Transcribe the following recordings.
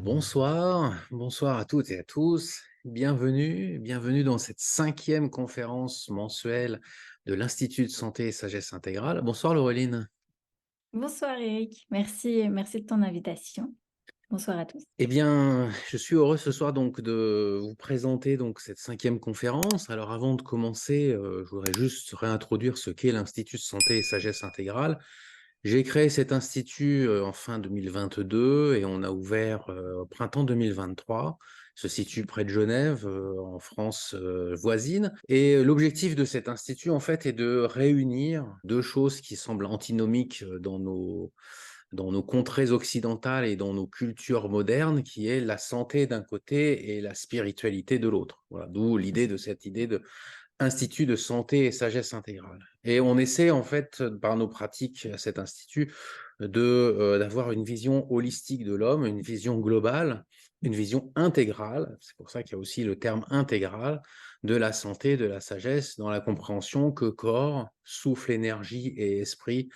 Bonsoir à toutes et à tous. Bienvenue dans cette 5e conférence mensuelle de l'Institut de santé et sagesse intégrale. Bonsoir Laureline. Bonsoir Eric, merci de ton invitation. Bonsoir à tous. Eh bien, je suis heureux ce soir donc de vous présenter donc cette 5e conférence. Alors avant de commencer, je voudrais juste réintroduire ce qu'est l'Institut de santé et sagesse intégrale. J'ai créé cet institut en fin 2022 et on a ouvert au printemps 2023. Il se situe près de Genève, en France voisine. Et l'objectif de cet institut, en fait, est de réunir deux choses qui semblent antinomiques dans nos contrées occidentales et dans nos cultures modernes, qui est la santé d'un côté et la spiritualité de l'autre. Voilà, d'où l'idée de cette idée de Institut de santé et sagesse intégrale. Et on essaie en fait, par nos pratiques à cet institut, d'avoir une vision holistique de l'homme, une vision globale, une vision intégrale, c'est pour ça qu'il y a aussi le terme intégral, de la santé, de la sagesse, dans la compréhension que corps, souffle, énergie et esprit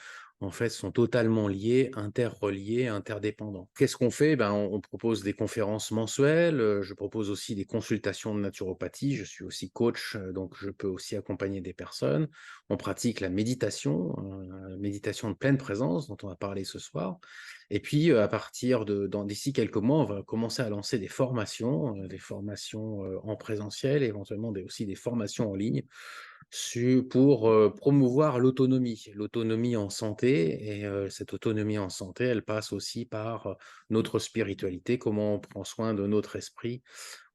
en fait, sont totalement liés, interreliés, interdépendants. Qu'est-ce qu'on fait? On propose des conférences mensuelles, je propose aussi des consultations de naturopathie, je suis aussi coach, donc je peux aussi accompagner des personnes. On pratique la méditation de pleine présence, dont on va parler ce soir. Et puis, à partir d'ici quelques mois, on va commencer à lancer des formations en présentiel, éventuellement aussi des formations en ligne, pour promouvoir l'autonomie en santé. Et cette autonomie en santé, elle passe aussi par notre spiritualité, comment on prend soin de notre esprit,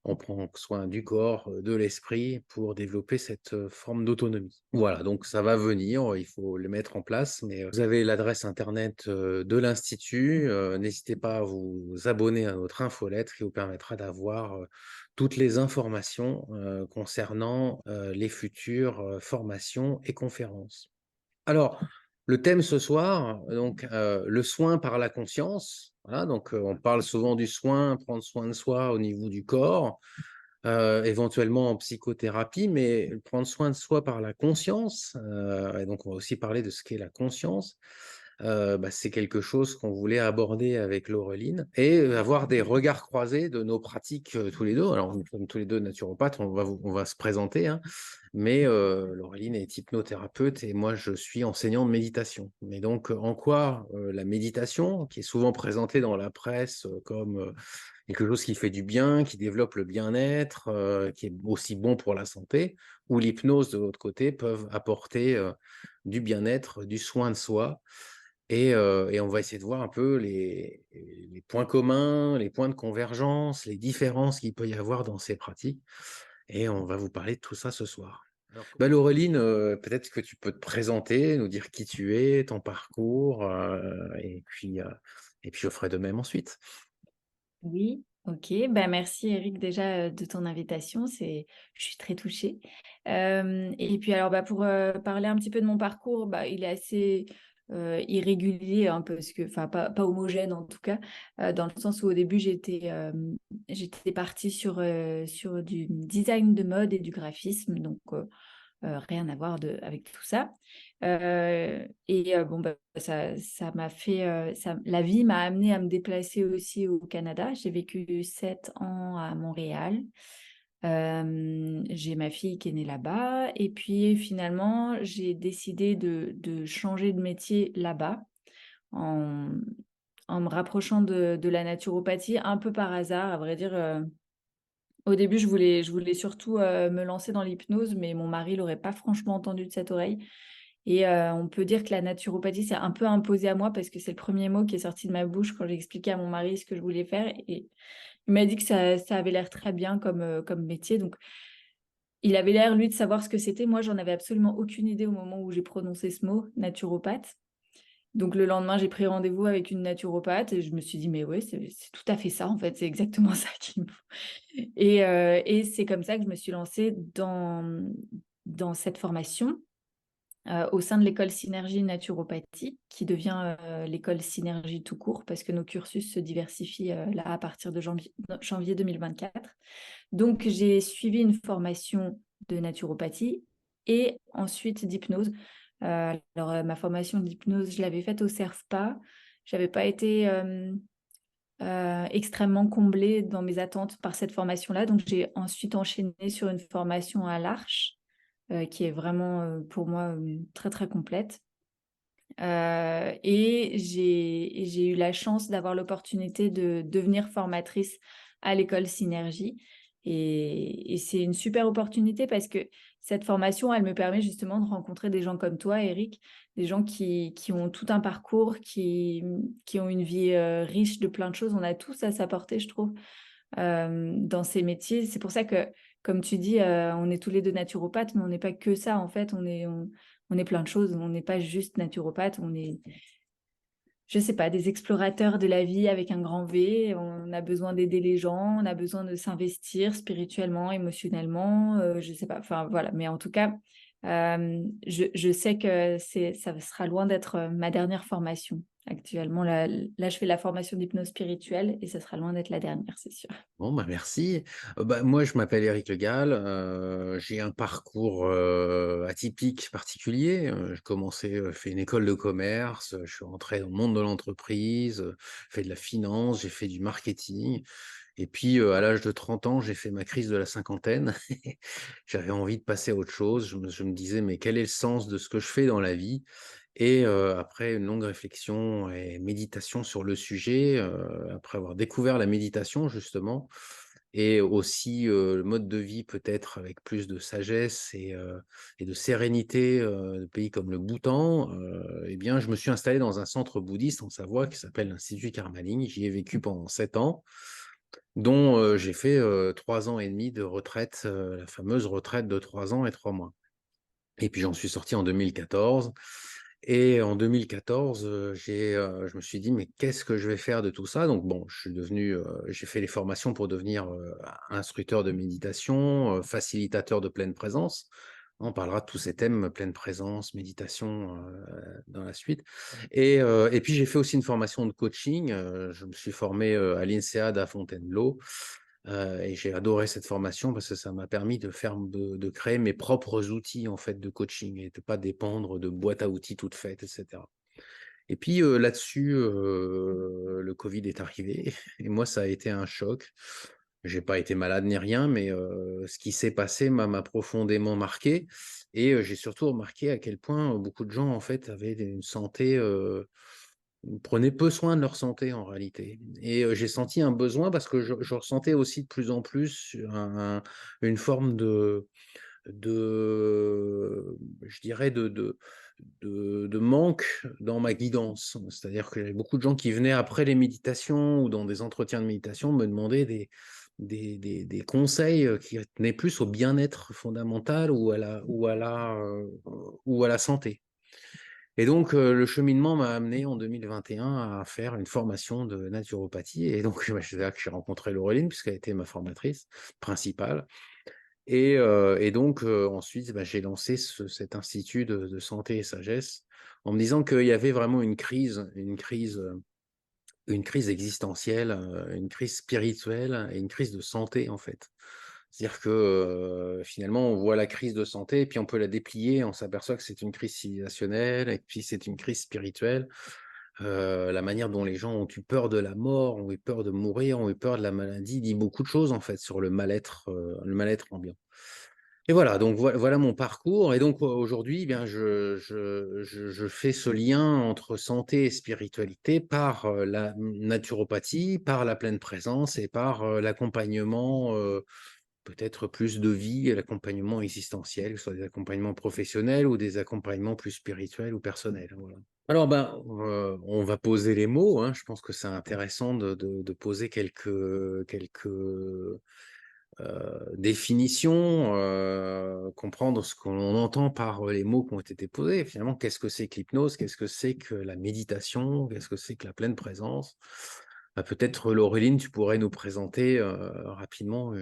on prend soin du corps, de l'esprit pour développer cette forme d'autonomie. Voilà, donc ça va venir, il faut le mettre en place, mais vous avez l'adresse internet de l'Institut, n'hésitez pas à vous abonner à notre infolettre qui vous permettra d'avoir toutes les informations concernant les futures formations et conférences. Alors, le thème ce soir, donc le soin par la conscience. Voilà, donc on parle souvent du soin, prendre soin de soi au niveau du corps, éventuellement en psychothérapie, mais prendre soin de soi par la conscience. Et donc on va aussi parler de ce qu'est la conscience. C'est quelque chose qu'on voulait aborder avec Laureline et avoir des regards croisés de nos pratiques tous les deux. Alors, nous sommes tous les deux naturopathes, on va se présenter, hein, mais Laureline est hypnothérapeute et moi, je suis enseignant de méditation. Mais donc, en quoi la méditation, qui est souvent présentée dans la presse comme quelque chose qui fait du bien, qui développe le bien-être, qui est aussi bon pour la santé, ou l'hypnose de l'autre côté, peuvent apporter du bien-être, du soin de soi. Et on va essayer de voir un peu les points communs, les points de convergence, les différences qu'il peut y avoir dans ces pratiques. Et on va vous parler de tout ça ce soir. Alors, Laureline, peut-être que tu peux te présenter, nous dire qui tu es, ton parcours, et puis je ferai de même ensuite. Oui, ok. Merci Eric déjà de ton invitation. Je suis très touchée. Et puis alors pour parler un petit peu de mon parcours, il est assez irrégulier, hein, parce que, enfin pas homogène en tout cas, dans le sens où au début j'étais partie sur du design de mode et du graphisme, donc rien à voir avec tout ça. Ça m'a fait, la vie m'a amené à me déplacer aussi au Canada. J'ai vécu 7 ans à Montréal. J'ai ma fille qui est née là-bas. Et puis finalement, j'ai décidé de changer de métier là-bas en, en me rapprochant de la naturopathie, un peu par hasard, à vrai dire. Au début, je voulais surtout me lancer dans l'hypnose, mais mon mari l'aurait pas franchement entendu de cette oreille. Et on peut dire que la naturopathie s'est un peu imposée à moi parce que c'est le premier mot qui est sorti de ma bouche quand j'ai expliqué à mon mari ce que je voulais faire. Et il m'a dit que ça avait l'air très bien comme métier. Donc, il avait l'air, lui, de savoir ce que c'était. Moi, j'en avais absolument aucune idée au moment où j'ai prononcé ce mot, naturopathe. Donc, le lendemain, j'ai pris rendez-vous avec une naturopathe et je me suis dit, mais ouais, c'est tout à fait ça, en fait. C'est exactement ça qu'il me faut. Et c'est comme ça que je me suis lancée dans cette formation au sein de l'école Synergie Naturopathie, qui devient l'école Synergie tout court, parce que nos cursus se diversifient là à partir de janvier 2024. Donc, j'ai suivi une formation de naturopathie et ensuite d'hypnose. Ma formation d'hypnose, je l'avais faite au CERFPA. J'avais pas été extrêmement comblée dans mes attentes par cette formation-là. Donc j'ai ensuite enchaîné sur une formation à l'Arche, qui est vraiment, pour moi, très, très complète. Et j'ai eu la chance d'avoir l'opportunité de devenir formatrice à l'école Synergie et c'est une super opportunité parce que cette formation, elle me permet justement de rencontrer des gens comme toi, Eric, des gens qui ont tout un parcours, qui ont une vie, riche de plein de choses. On a tous à s'apporter, je trouve, dans ces métiers. C'est pour ça que, comme tu dis, on est tous les 2 naturopathes, mais on n'est pas que ça en fait, on est plein de choses. On n'est pas juste naturopathe, on est, je sais pas, des explorateurs de la vie avec un grand V. On a besoin d'aider les gens, on a besoin de s'investir spirituellement, émotionnellement, je sais pas, enfin voilà. Mais en tout cas, je sais que ça sera loin d'être, ma dernière formation. Actuellement, là, je fais la formation d'hypnose spirituelle et ça sera loin d'être la dernière, c'est sûr. Bon, bah, merci. Moi, je m'appelle Éric Le Gall. J'ai un parcours atypique, particulier. J'ai commencé, fait une école de commerce. Je suis rentré dans le monde de l'entreprise, fait de la finance, j'ai fait du marketing. Et puis, à l'âge de 30 ans, j'ai fait ma crise de la cinquantaine. J'avais envie de passer à autre chose. Je me disais, mais quel est le sens de ce que je fais dans la vie? Et après une longue réflexion et méditation sur le sujet, après avoir découvert la méditation justement et aussi, le mode de vie peut-être avec plus de sagesse et de sérénité, de pays comme le Bhoutan, et bien je me suis installé dans un centre bouddhiste en Savoie qui s'appelle l'Institut Karmaling. J'y ai vécu pendant 7 ans, dont, j'ai fait, 3 ans et demi de retraite, la fameuse retraite de 3 ans et 3 mois. Et puis j'en suis sorti en 2014 et en 2014, je me suis dit: «Mais qu'est-ce que je vais faire de tout ça?» Donc bon, je suis devenu, j'ai fait les formations pour devenir, instructeur de méditation, facilitateur de pleine présence. On parlera de tous ces thèmes, pleine présence, méditation, dans la suite et puis j'ai fait aussi une formation de coaching, je me suis formé, à l'INSEAD à Fontainebleau. Et j'ai adoré cette formation parce que ça m'a permis de créer mes propres outils en fait de coaching et de pas dépendre de boîtes à outils toutes faites, et cetera. Et puis, là-dessus, le covid est arrivé et moi ça a été un choc. J'ai pas été malade ni rien, mais ce qui s'est passé m'a profondément marqué et j'ai surtout remarqué à quel point, beaucoup de gens en fait avaient une santé, prenaient peu soin de leur santé en réalité et j'ai senti un besoin parce que je ressentais aussi de plus en plus une forme je dirais de manque dans ma guidance. C'est-à-dire que j'avais beaucoup de gens qui venaient après les méditations ou dans des entretiens de méditation me demander des conseils, qui tenaient plus au bien-être fondamental ou à la santé. Et donc, le cheminement m'a amené en 2021 à faire une formation de naturopathie et donc c'est là que j'ai rencontré Laureline puisqu'elle était ma formatrice principale et donc, ensuite, j'ai lancé cet institut de santé et sagesse en me disant qu'il y avait vraiment une crise existentielle, une crise spirituelle et une crise de santé, en fait. C'est-à-dire que, finalement, on voit la crise de santé et puis on peut la déplier, on s'aperçoit que c'est une crise civilisationnelle et puis c'est une crise spirituelle. La manière dont les gens ont eu peur de la mort, ont eu peur de mourir, ont eu peur de la maladie, dit beaucoup de choses, en fait, sur le mal-être ambiant. Et voilà, donc voilà mon parcours et donc aujourd'hui, eh bien je fais ce lien entre santé et spiritualité par, la naturopathie, par la pleine présence et par, l'accompagnement, peut-être plus de vie, l'accompagnement existentiel, que ce soit des accompagnements professionnels ou des accompagnements plus spirituels ou personnels, voilà. Alors, on va poser les mots, hein. Je pense que c'est intéressant de poser quelques définitions, comprendre ce qu'on entend par les mots qui ont été posés. Finalement, qu'est-ce que c'est que l'hypnose? Qu'est-ce que c'est que la méditation? Qu'est-ce que c'est que la pleine présence? Peut-être, Laureline, tu pourrais nous présenter rapidement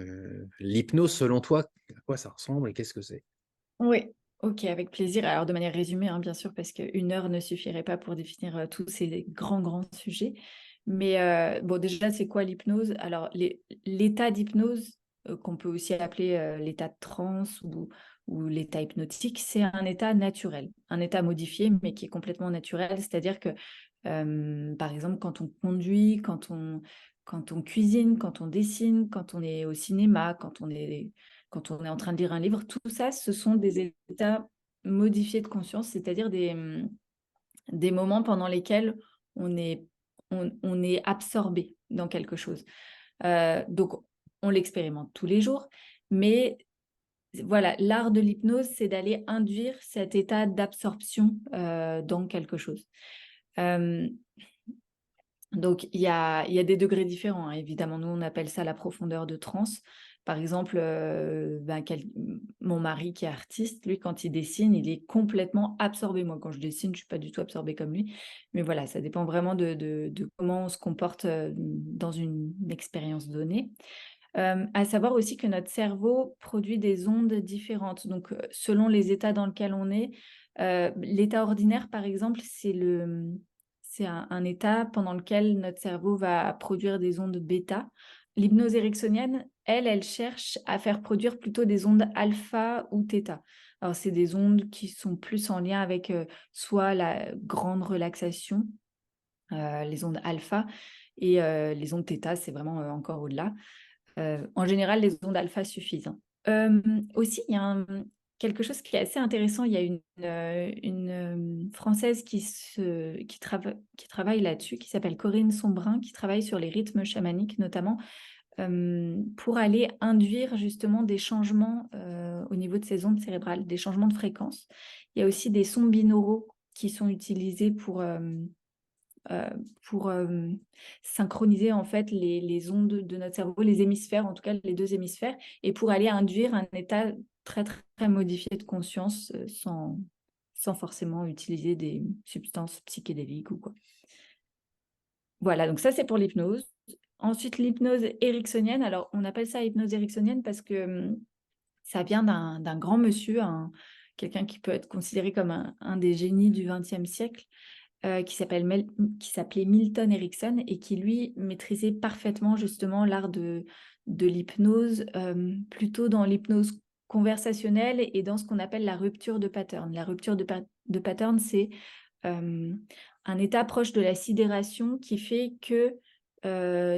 l'hypnose selon toi, à quoi ça ressemble et qu'est-ce que c'est? Oui, OK, avec plaisir. Alors de manière résumée, hein, bien sûr, parce qu'1 heure ne suffirait pas pour définir, tous ces grands, grands sujets. Mais, bon, déjà, c'est quoi l'hypnose? Alors l'état d'hypnose, qu'on peut aussi appeler, l'état de transe ou l'état hypnotique, c'est un état naturel, un état modifié, mais qui est complètement naturel. C'est-à-dire que, par exemple, quand on conduit, quand on quand on cuisine, quand on dessine, quand on est au cinéma, quand on est en train de lire un livre, tout ça, ce sont des états modifiés de conscience, c'est-à-dire des moments pendant lesquels on est, on est absorbé dans quelque chose. Donc, on l'expérimente tous les jours, mais voilà, l'art de l'hypnose, c'est d'aller induire cet état d'absorption dans quelque chose. Euh, donc, il y a des degrés différents, hein. Évidemment, nous, on appelle ça la profondeur de transe. Par exemple, mon mari qui est artiste, lui, quand il dessine, il est complètement absorbé. Moi, quand je dessine, je ne suis pas du tout absorbée comme lui. Mais voilà, ça dépend vraiment de comment on se comporte dans une expérience donnée. À savoir aussi que notre cerveau produit des ondes différentes. Donc, selon les états dans lesquels on est, l'état ordinaire, par exemple, c'est un état pendant lequel notre cerveau va produire des ondes bêta. L'hypnose ericksonienne, elle cherche à faire produire plutôt des ondes alpha ou θ. Alors, c'est des ondes qui sont plus en lien avec soit la grande relaxation, les ondes alpha, et les ondes θ, c'est vraiment encore au-delà. En général, les ondes alpha suffisent, hein. Aussi, il y a quelque chose qui est assez intéressant. Il y a une Française qui travaille là-dessus, qui s'appelle Corinne Sombrin, qui travaille sur les rythmes chamaniques notamment, pour aller induire justement des changements au niveau de ces ondes cérébrales, des changements de fréquence. Il y a aussi des sons binauraux qui sont utilisés pour synchroniser en fait les ondes de notre cerveau, les hémisphères, en tout cas les deux hémisphères, et pour aller induire un état très, très, très modifié de conscience sans forcément utiliser des substances psychédéliques ou quoi. Voilà, donc ça c'est pour l'hypnose. Ensuite, l'hypnose ericksonienne. Alors, on appelle ça hypnose ericksonienne parce que ça vient d'un grand monsieur, quelqu'un qui peut être considéré comme un des génies du XXe siècle, qui s'appelait Milton Erickson et qui, lui, maîtrisait parfaitement justement l'art de l'hypnose, plutôt dans l'hypnose conversationnelle et dans ce qu'on appelle la rupture de pattern. La rupture de pattern, c'est un état proche de la sidération qui fait que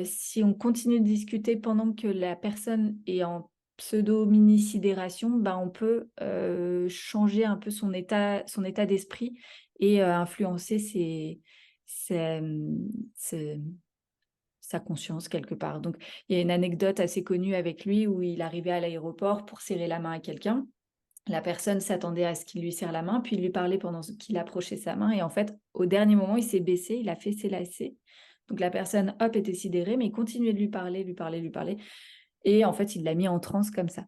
si on continue de discuter pendant que la personne est en pseudo-mini-sidération, ben on peut changer un peu son état d'esprit et influencer sa conscience quelque part. Donc, il y a une anecdote assez connue avec lui où il arrivait à l'aéroport pour serrer la main à quelqu'un. La personne s'attendait à ce qu'il lui serre la main, puis il lui parlait pendant qu'il approchait sa main. Et en fait, au dernier moment, il s'est baissé, il a fait ses lacets. Donc, la personne, hop, était sidérée, mais il continuait de lui parler, lui parler, lui parler. Et en fait, il l'a mis en transe comme ça.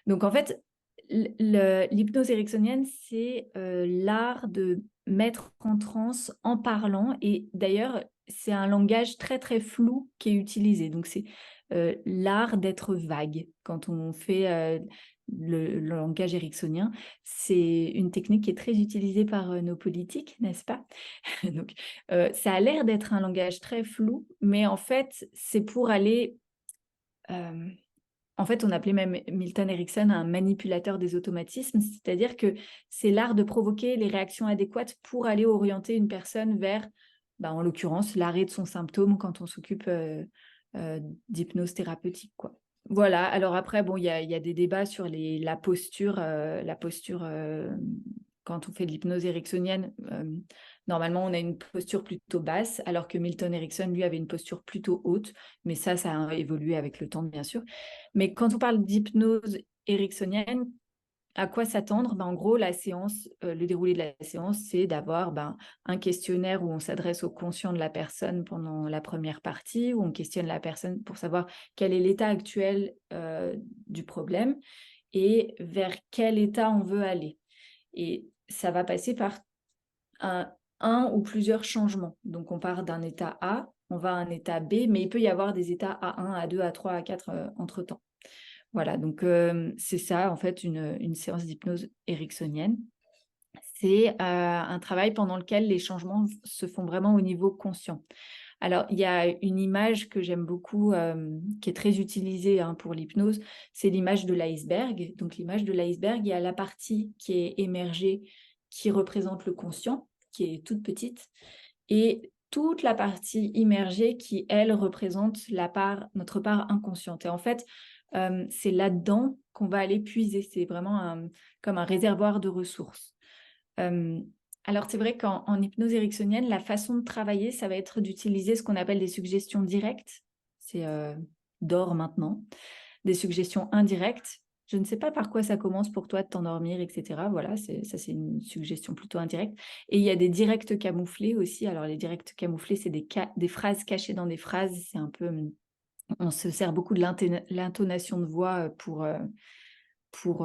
Donc, en fait, l'hypnose ericksonienne, c'est l'art de mettre en transe en parlant. Et d'ailleurs, c'est un langage très, très flou qui est utilisé. Donc, c'est l'art d'être vague. Quand on fait le langage ericksonien, c'est une technique qui est très utilisée par nos politiques, n'est-ce pas? Donc, ça a l'air d'être un langage très flou, mais en fait, c'est pour aller... En fait, on appelait même Milton Erickson un manipulateur des automatismes, c'est-à-dire que c'est l'art de provoquer les réactions adéquates pour aller orienter une personne vers, en l'occurrence, l'arrêt de son symptôme quand on s'occupe d'hypnose thérapeutique, quoi. Voilà, alors après, bon, il y a des débats sur la posture, quand on fait de l'hypnose ericksonienne. Normalement, on a une posture plutôt basse, alors que Milton Erickson, lui, avait une posture plutôt haute. Mais ça a évolué avec le temps, bien sûr. Mais quand on parle d'hypnose ericksonienne, à quoi s'attendre? En gros, la séance, le déroulé de la séance, c'est d'avoir un questionnaire où on s'adresse au conscient de la personne pendant la première partie, où on questionne la personne pour savoir quel est l'état actuel du problème et vers quel état on veut aller. Et ça va passer par un ou plusieurs changements. Donc, on part d'un état A, on va à un état B, mais il peut y avoir des états A1, A2, A3, A4 entre-temps. Voilà, donc c'est ça, en fait, une séance d'hypnose ericksonienne. C'est un travail pendant lequel les changements se font vraiment au niveau conscient. Alors, il y a une image que j'aime beaucoup, qui est très utilisée pour l'hypnose, c'est l'image de l'iceberg. Donc, l'image de l'iceberg, il y a la partie qui est émergée, qui représente le conscient, qui est toute petite, et toute la partie immergée qui, elle, représente notre part inconsciente. Et en fait, c'est là-dedans qu'on va aller puiser. C'est vraiment comme un réservoir de ressources. Euh, alors, c'est vrai qu'en hypnose ericksonienne, la façon de travailler, ça va être d'utiliser ce qu'on appelle des suggestions directes. C'est dors maintenant. Des suggestions indirectes. Je ne sais pas par quoi ça commence pour toi de t'endormir, etc. Voilà, ça c'est une suggestion plutôt indirecte. Et il y a des directs camouflés aussi. Alors les directs camouflés, c'est des phrases cachées dans des phrases. C'est un peu, on se sert beaucoup de l'intonation de voix pour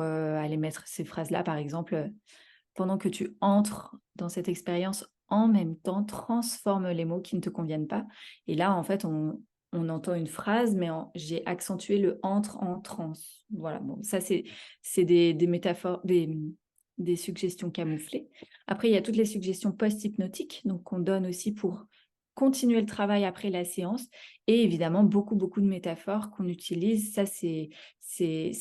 aller mettre ces phrases-là, par exemple, pendant que tu entres dans cette expérience, en même temps, transforme les mots qui ne te conviennent pas. Et là, en fait, on entend une phrase, mais j'ai accentué le entre en transe. Voilà, bon, ça, c'est des métaphores, des suggestions camouflées. Après, il y a toutes les suggestions post-hypnotiques, donc qu'on donne aussi pour continuer le travail après la séance. Et évidemment, beaucoup, beaucoup de métaphores qu'on utilise. Ça, c'est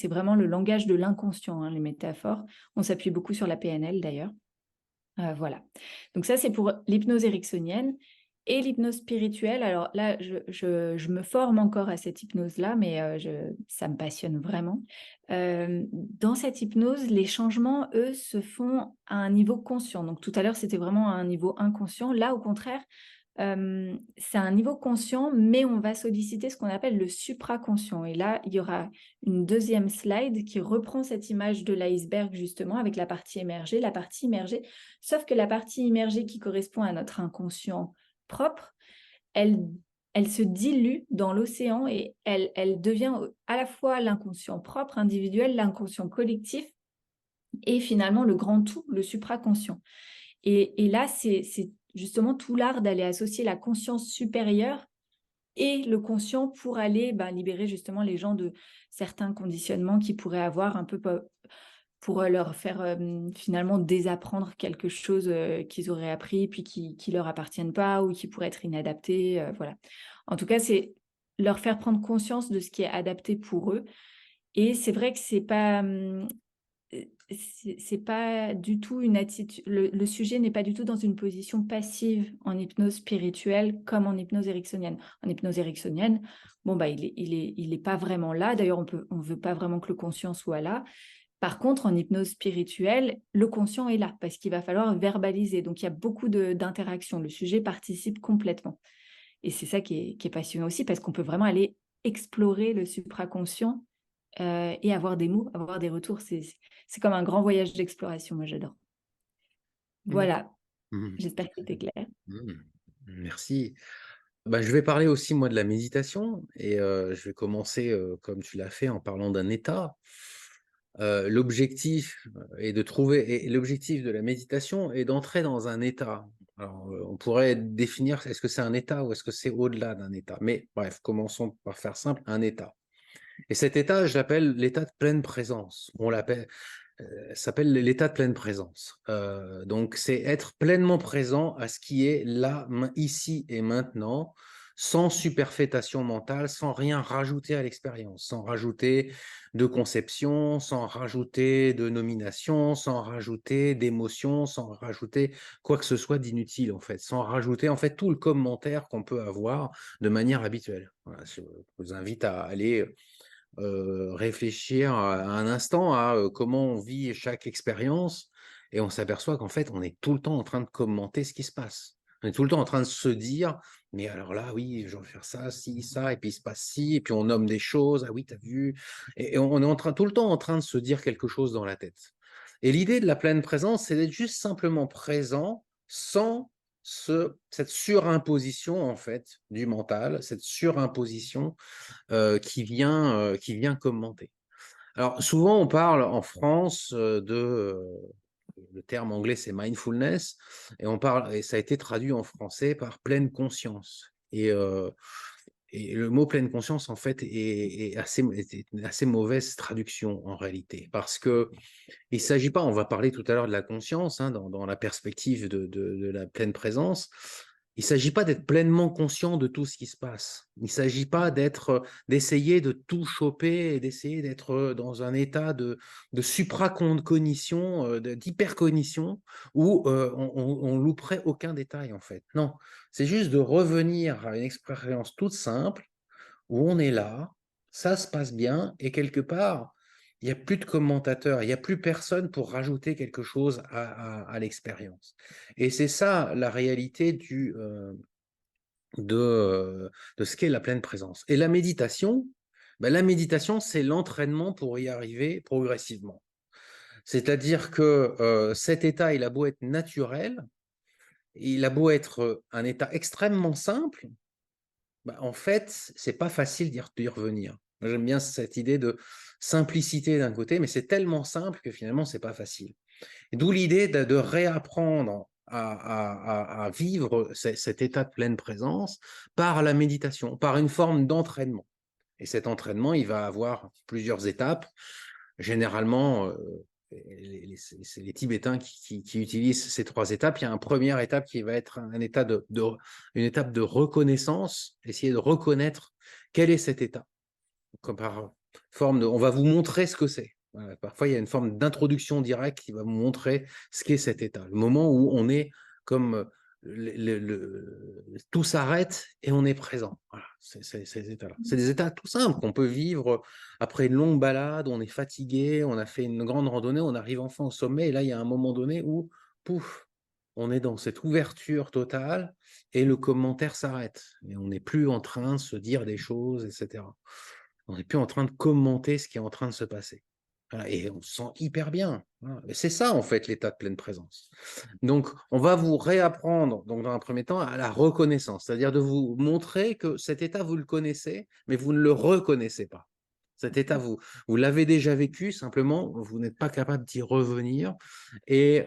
vraiment le langage de l'inconscient, hein, les métaphores. On s'appuie beaucoup sur la PNL d'ailleurs. Voilà. Donc ça, c'est pour l'hypnose ericksonienne. Et l'hypnose spirituelle, alors là, je me forme encore à cette hypnose-là, mais ça me passionne vraiment. Dans cette hypnose, les changements, eux, se font à un niveau conscient. Donc tout à l'heure, c'était vraiment à un niveau inconscient. Là, au contraire, c'est un niveau conscient, mais on va solliciter ce qu'on appelle le supraconscient. Et là, il y aura une deuxième slide qui reprend cette image de l'iceberg, justement, avec la partie immergée. La partie immergée, sauf que la partie immergée qui correspond à notre inconscient propre, elle se dilue dans l'océan et elle devient à la fois l'inconscient propre, individuel, l'inconscient collectif et finalement le grand tout, le supraconscient. Et là, c'est justement tout l'art d'aller associer la conscience supérieure et le conscient pour aller libérer justement les gens de certains conditionnements qu'ils pourraient avoir un peu pour leur faire finalement désapprendre quelque chose qu'ils auraient appris puis qui leur appartiennent pas ou qui pourrait être inadapté. Voilà. En tout cas, c'est leur faire prendre conscience de ce qui est adapté pour eux. Et c'est vrai que c'est pas du tout une attitude. Le sujet n'est pas du tout dans une position passive en hypnose spirituelle comme en hypnose ericksonienne. En hypnose ericksonienne, bon il est pas vraiment là. D'ailleurs, on veut pas vraiment que le conscient soit là. Par contre, en hypnose spirituelle, le conscient est là parce qu'il va falloir verbaliser. Donc, il y a beaucoup d'interactions. Le sujet participe complètement. Et c'est ça qui est passionnant aussi parce qu'on peut vraiment aller explorer le supraconscient et avoir des mots, avoir des retours. C'est comme un grand voyage d'exploration. Moi, j'adore. Mmh. Voilà. Mmh. J'espère que c'était clair. Mmh. Merci. Bah, je vais parler aussi, moi, de la méditation et je vais commencer, comme tu l'as fait, en parlant d'un état. L'objectif est de trouver et l'objectif de la méditation est d'entrer dans un état. Alors, on pourrait définir, est-ce que c'est un état ou est-ce que c'est au-delà d'un état? Mais bref, commençons par faire simple, un état. Et cet état, je l'appelle l'état de pleine présence. On l'appelle, s'appelle l'état de pleine présence. Donc, c'est être pleinement présent à ce qui est là, ici et maintenant, sans superfétation mentale, sans rien rajouter à l'expérience, sans rajouter de conception, sans rajouter de nomination, sans rajouter d'émotion, sans rajouter quoi que ce soit d'inutile, en fait, sans rajouter, en fait, tout le commentaire qu'on peut avoir de manière habituelle. Voilà, je vous invite à aller réfléchir un instant à comment on vit chaque expérience et on s'aperçoit qu'en fait, on est tout le temps en train de commenter ce qui se passe. On est tout le temps en train de se dire, mais alors là, oui, je vais faire ça, ci, ça, et puis il se passe ci, et puis on nomme des choses, ah oui, t'as vu, et on est tout le temps en train de se dire quelque chose dans la tête. Et l'idée de la pleine présence, c'est d'être juste simplement présent sans cette surimposition, en fait, du mental, cette surimposition qui vient commenter. Alors, souvent, on parle en France le terme anglais, c'est mindfulness, et ça a été traduit en français par pleine conscience. Et le mot pleine conscience, en fait, est une assez mauvaise traduction en réalité, parce que il ne s'agit pas, on va parler tout à l'heure de la conscience, hein, dans la perspective de la pleine présence, Il ne s'agit pas d'être pleinement conscient de tout ce qui se passe. Il ne s'agit pas d'essayer de tout choper et d'essayer d'être dans un état de supracognition, d'hypercognition, où on louperait aucun détail, en fait. Non, c'est juste de revenir à une expérience toute simple, où on est là, ça se passe bien, et quelque part, il n'y a plus de commentateurs, il n'y a plus personne pour rajouter quelque chose à l'expérience. Et c'est ça la réalité de ce qu'est la pleine présence. Et la méditation, c'est l'entraînement pour y arriver progressivement. C'est-à-dire que cet état, il a beau être naturel, il a beau être un état extrêmement simple, en fait, c'est pas facile d'y revenir. J'aime bien cette idée de simplicité d'un côté, mais c'est tellement simple que finalement, c'est pas facile. Et d'où l'idée de réapprendre à vivre cet état de pleine présence par la méditation, par une forme d'entraînement. Et cet entraînement, il va avoir plusieurs étapes. Généralement, c'est les Tibétains qui utilisent ces 3 étapes. Il y a une première étape qui va être une étape de reconnaissance, essayer de reconnaître quel est cet état. Comme par forme on va vous montrer ce que c'est. Voilà, parfois, il y a une forme d'introduction directe qui va vous montrer ce qu'est cet état. Le moment où on est comme tout s'arrête et on est présent. Voilà, c'est ces états-là. C'est des états tout simples qu'on peut vivre après une longue balade, on est fatigué, on a fait une grande randonnée, on arrive enfin au sommet, et là, il y a un moment donné où, pouf, on est dans cette ouverture totale et le commentaire s'arrête. Et on n'est plus en train de se dire des choses, etc. On n'est plus en train de commenter ce qui est en train de se passer. Voilà, et on se sent hyper bien. Voilà. C'est ça, en fait, l'état de pleine présence. Donc, on va vous réapprendre, donc, dans un premier temps, à la reconnaissance, c'est-à-dire de vous montrer que cet état, vous le connaissez, mais vous ne le reconnaissez pas. Cet état, vous l'avez déjà vécu, simplement, vous n'êtes pas capable d'y revenir. Et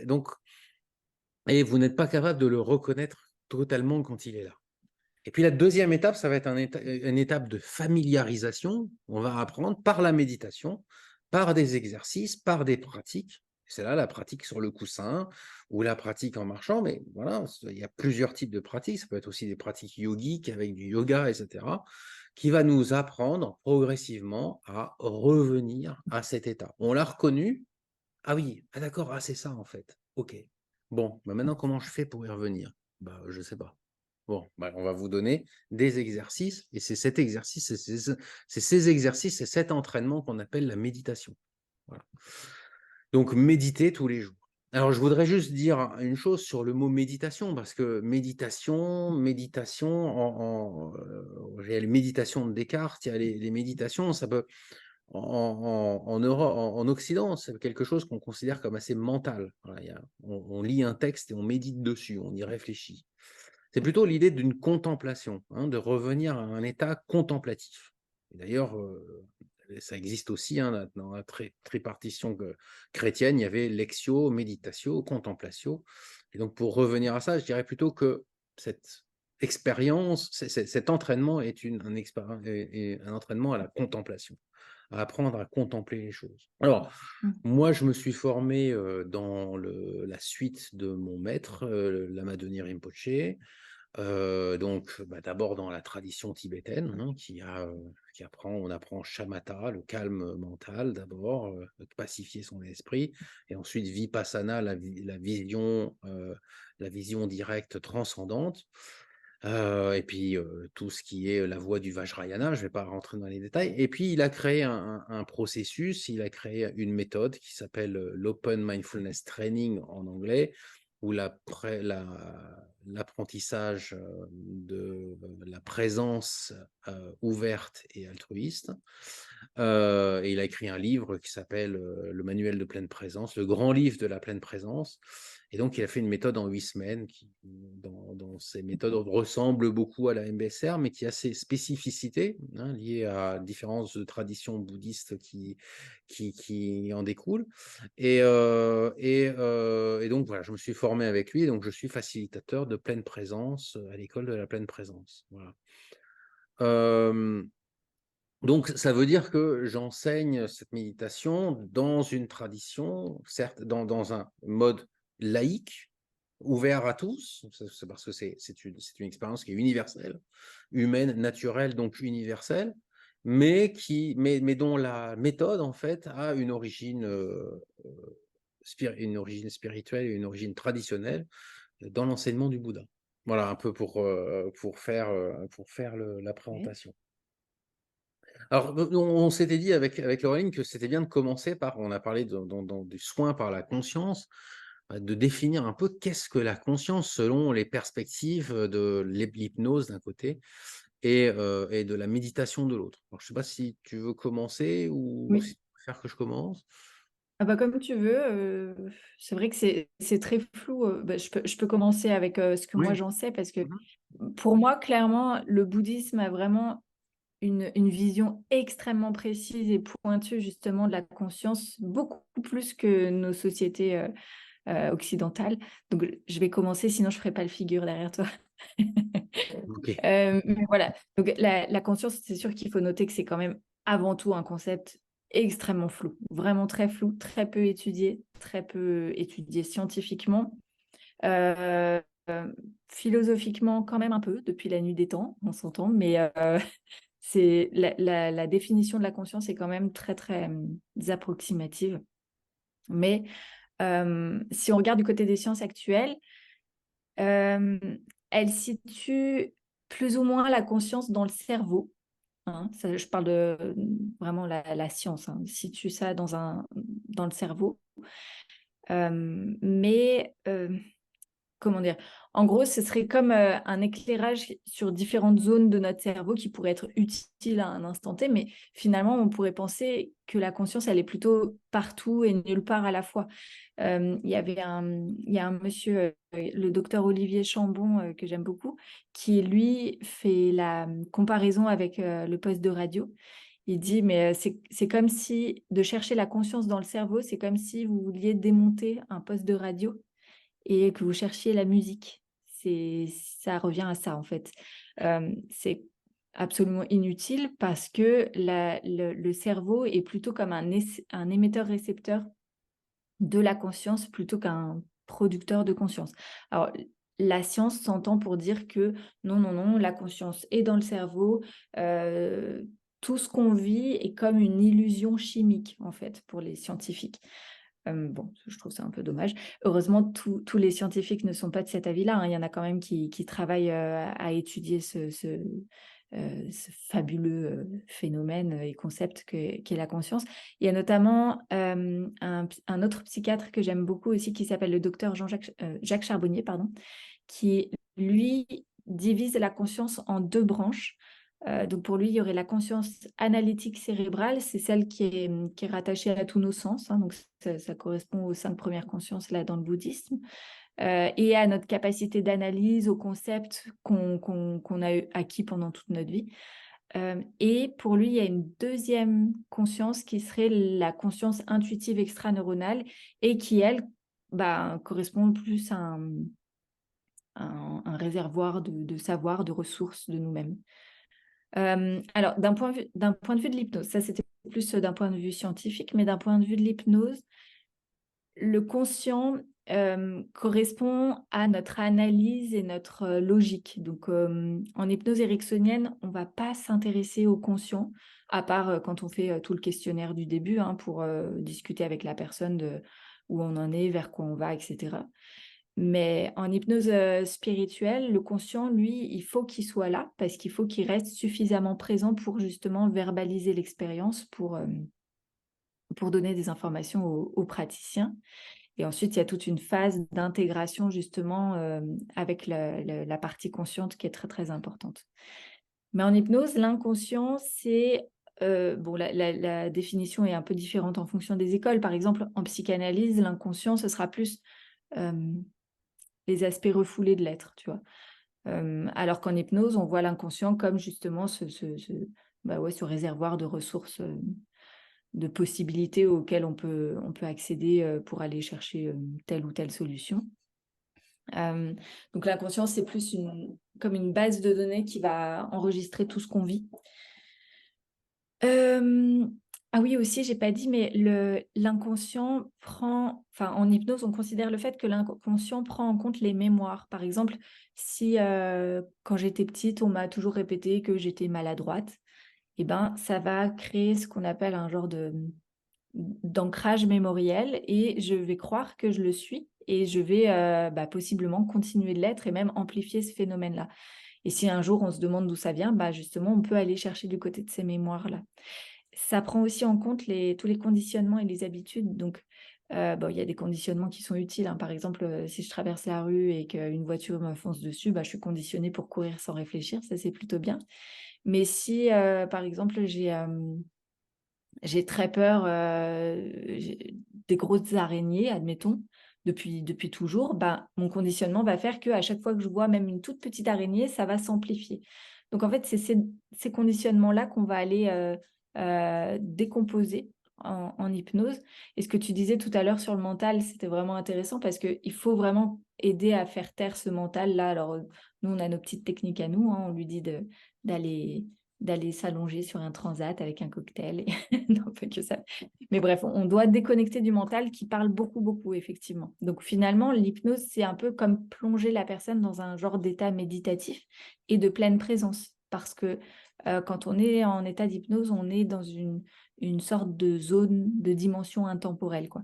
donc, et vous n'êtes pas capable de le reconnaître totalement quand il est là. Et puis la deuxième étape, ça va être une étape de familiarisation. On va apprendre par la méditation, par des exercices, par des pratiques. C'est là la pratique sur le coussin ou la pratique en marchant, mais voilà, il y a plusieurs types de pratiques. Ça peut être aussi des pratiques yogiques avec du yoga, etc., qui va nous apprendre progressivement à revenir à cet état. On l'a reconnu. Ah oui, ah d'accord, ah c'est ça en fait. Ok. Bon, maintenant comment je fais pour y revenir? Je ne sais pas. Bon, on va vous donner des exercices, et c'est cet exercice, c'est ces exercices, c'est cet entraînement qu'on appelle la méditation. Voilà. Donc, méditer tous les jours. Alors, je voudrais juste dire une chose sur le mot méditation, parce que méditation, il y a les méditations de Descartes, il y a les méditations, ça peut, en Occident, c'est quelque chose qu'on considère comme assez mental. Voilà, on lit un texte et on médite dessus, on y réfléchit. C'est plutôt l'idée d'une contemplation, de revenir à un état contemplatif. D'ailleurs, ça existe aussi dans la tripartition chrétienne, il y avait lectio, méditatio, contemplatio. Et donc, pour revenir à ça, je dirais plutôt que cette expérience, cet entraînement est un entraînement à la contemplation, à apprendre à contempler les choses. Alors, moi, je me suis formé dans la suite de mon maître, Lamadoni Rinpoche. Donc, d'abord dans la tradition tibétaine, on apprend shamatha, le calme mental d'abord, pacifier son esprit, et ensuite vipassana, la vision directe transcendante. Et puis tout ce qui est la voie du Vajrayana, je ne vais pas rentrer dans les détails. Et puis il a créé un processus, il a créé une méthode qui s'appelle l'Open Mindfulness Training en anglais, où l'apprentissage de la présence ouverte et altruiste. Et il a écrit un livre qui s'appelle Le Manuel de pleine présence, le grand livre de la pleine présence. Et donc, il a fait une méthode en 8 semaines qui, dans ces méthodes, ressemble beaucoup à la MBSR, mais qui a ses spécificités liées à différentes traditions bouddhistes qui en découlent. Et donc, voilà, je me suis formé avec lui. Donc, je suis facilitateur de pleine présence à l'école de la pleine présence. Voilà. Donc, ça veut dire que j'enseigne cette méditation dans une tradition, certes, dans un mode laïque, ouvert à tous, c'est parce que c'est une expérience qui est universelle, humaine, naturelle, donc universelle, mais dont la méthode, en fait, a une origine spirituelle et une origine traditionnelle dans l'enseignement du Bouddha. Voilà, un peu pour faire la Ouais. présentation. Alors, on s'était dit avec Laureline que c'était bien de commencer par, on a parlé du soin par la conscience, de définir un peu qu'est-ce que la conscience selon les perspectives de l'hypnose d'un côté et de la méditation de l'autre. Alors, je ne sais pas si tu veux commencer ou Oui. si tu préfères que je commence. Ah bah, comme tu veux, c'est vrai que c'est très flou, bah, je peux commencer avec, ce que moi Oui. j'en sais parce que, Mhm. pour moi, clairement, le bouddhisme a vraiment une vision extrêmement précise et pointue justement de la conscience, beaucoup plus que nos sociétés, occidentales. Donc je vais commencer, sinon je ferai pas le figure derrière toi. Ok. Mais voilà, donc la conscience, c'est sûr qu'il faut noter que c'est quand même avant tout un concept extrêmement flou, vraiment très flou, très peu étudié scientifiquement, heu, philosophiquement quand même un peu depuis la nuit des temps, on s'entend, mais c'est la définition de la conscience est quand même très, très, approximative. Mais si on regarde du côté des sciences actuelles, elle situe plus ou moins la conscience dans le cerveau, hein. Ça, je parle de vraiment la science, hein, situe ça dans le cerveau. Mais comment dire? En gros, ce serait comme, un éclairage sur différentes zones de notre cerveau qui pourraient être utiles à un instant T, mais finalement, on pourrait penser que la conscience, elle est plutôt partout et nulle part à la fois. Il y a un monsieur, le docteur Olivier Chambon, que j'aime beaucoup, qui lui fait la, comparaison avec, le poste de radio. Il dit: «Mais, c'est comme si de chercher la conscience dans le cerveau, c'est comme si vous vouliez démonter un poste de radio et que vous cherchiez la musique. Ça revient à ça, en fait. C'est absolument inutile parce que le cerveau est plutôt comme un émetteur-récepteur de la conscience plutôt qu'un producteur de conscience. Alors, la science s'entend pour dire que non, non, non, la conscience est dans le cerveau. Tout ce qu'on vit est comme une illusion chimique, en fait, pour les scientifiques. Bon, je trouve ça un peu dommage. Heureusement, tous les scientifiques ne sont pas de cet avis-là, hein. Il y en a quand même qui travaillent à étudier ce fabuleux phénomène et concept qu'est la conscience. Il y a notamment un autre psychiatre que j'aime beaucoup aussi qui s'appelle le docteur Jacques Charbonnier, pardon, qui lui divise la conscience en deux branches. Donc pour lui, il y aurait la conscience analytique cérébrale, c'est celle qui est rattachée à tous nos sens, hein, donc ça correspond aux 5 premières consciences là dans le bouddhisme, et à notre capacité d'analyse, aux concepts qu'on a acquis pendant toute notre vie. Et pour lui, il y a une deuxième conscience qui serait la conscience intuitive extraneuronale et qui, elle, bah, correspond plus à un réservoir de savoir, de ressources de nous-mêmes. Alors, d'un point de vue de l'hypnose, ça c'était plus d'un point de vue scientifique, mais d'un point de vue de l'hypnose, le conscient correspond à notre analyse et notre logique. Donc, en hypnose ericksonienne, on ne va pas s'intéresser au conscient, à part quand on fait tout le questionnaire du début, hein, pour discuter avec la personne de où on en est, vers quoi on va, etc. Mais en hypnose spirituelle, le conscient, lui, il faut qu'il soit là parce qu'il faut qu'il reste suffisamment présent pour justement verbaliser l'expérience, pour donner des informations aux praticiens. Et ensuite, il y a toute une phase d'intégration justement avec la partie consciente qui est très, très importante. Mais en hypnose, l'inconscient, c'est... bon, la définition est un peu différente en fonction des écoles. Par exemple, en psychanalyse, l'inconscient, ce sera plus les aspects refoulés de l'être, tu vois. Alors qu'en hypnose, on voit l'inconscient comme justement bah ouais, ce réservoir de ressources, de possibilités auxquelles on peut accéder pour aller chercher telle ou telle solution. Donc l'inconscient, c'est plus comme une base de données qui va enregistrer tout ce qu'on vit. Ah oui, aussi, j'ai pas dit, mais l'inconscient prend, enfin, en hypnose, on considère le fait que l'inconscient prend en compte les mémoires. Par exemple, si quand j'étais petite, on m'a toujours répété que j'étais maladroite, et ben, ça va créer ce qu'on appelle un genre d'ancrage mémoriel, et je vais croire que je le suis, et je vais possiblement continuer de l'être et même amplifier ce phénomène-là. Et si un jour on se demande d'où ça vient, bah justement, on peut aller chercher du côté de ces mémoires-là. Ça prend aussi en compte tous les conditionnements et les habitudes. Donc, bon, il y a des conditionnements qui sont utiles, hein. Par exemple, si je traverse la rue et qu'une voiture me fonce dessus, bah, je suis conditionnée pour courir sans réfléchir. Ça, c'est plutôt bien. Mais si, par exemple, j'ai très peur des grosses araignées, admettons, depuis toujours, bah, mon conditionnement va faire qu'à chaque fois que je vois même une toute petite araignée, ça va s'amplifier. Donc en fait, c'est ces conditionnements-là qu'on va aller décomposer en hypnose. Et ce que tu disais tout à l'heure sur le mental, c'était vraiment intéressant parce qu'il faut vraiment aider à faire taire ce mental-là. Alors, nous, on a nos petites techniques à nous, hein. On lui dit d'aller d'aller s'allonger sur un transat avec un cocktail. Non, pas que ça. Mais bref, on doit déconnecter du mental qui parle beaucoup, beaucoup, effectivement. Donc finalement, l'hypnose, c'est un peu comme plonger la personne dans un genre d'état méditatif et de pleine présence. Parce que quand on est en état d'hypnose, on est dans une sorte de zone de dimension intemporelle, quoi.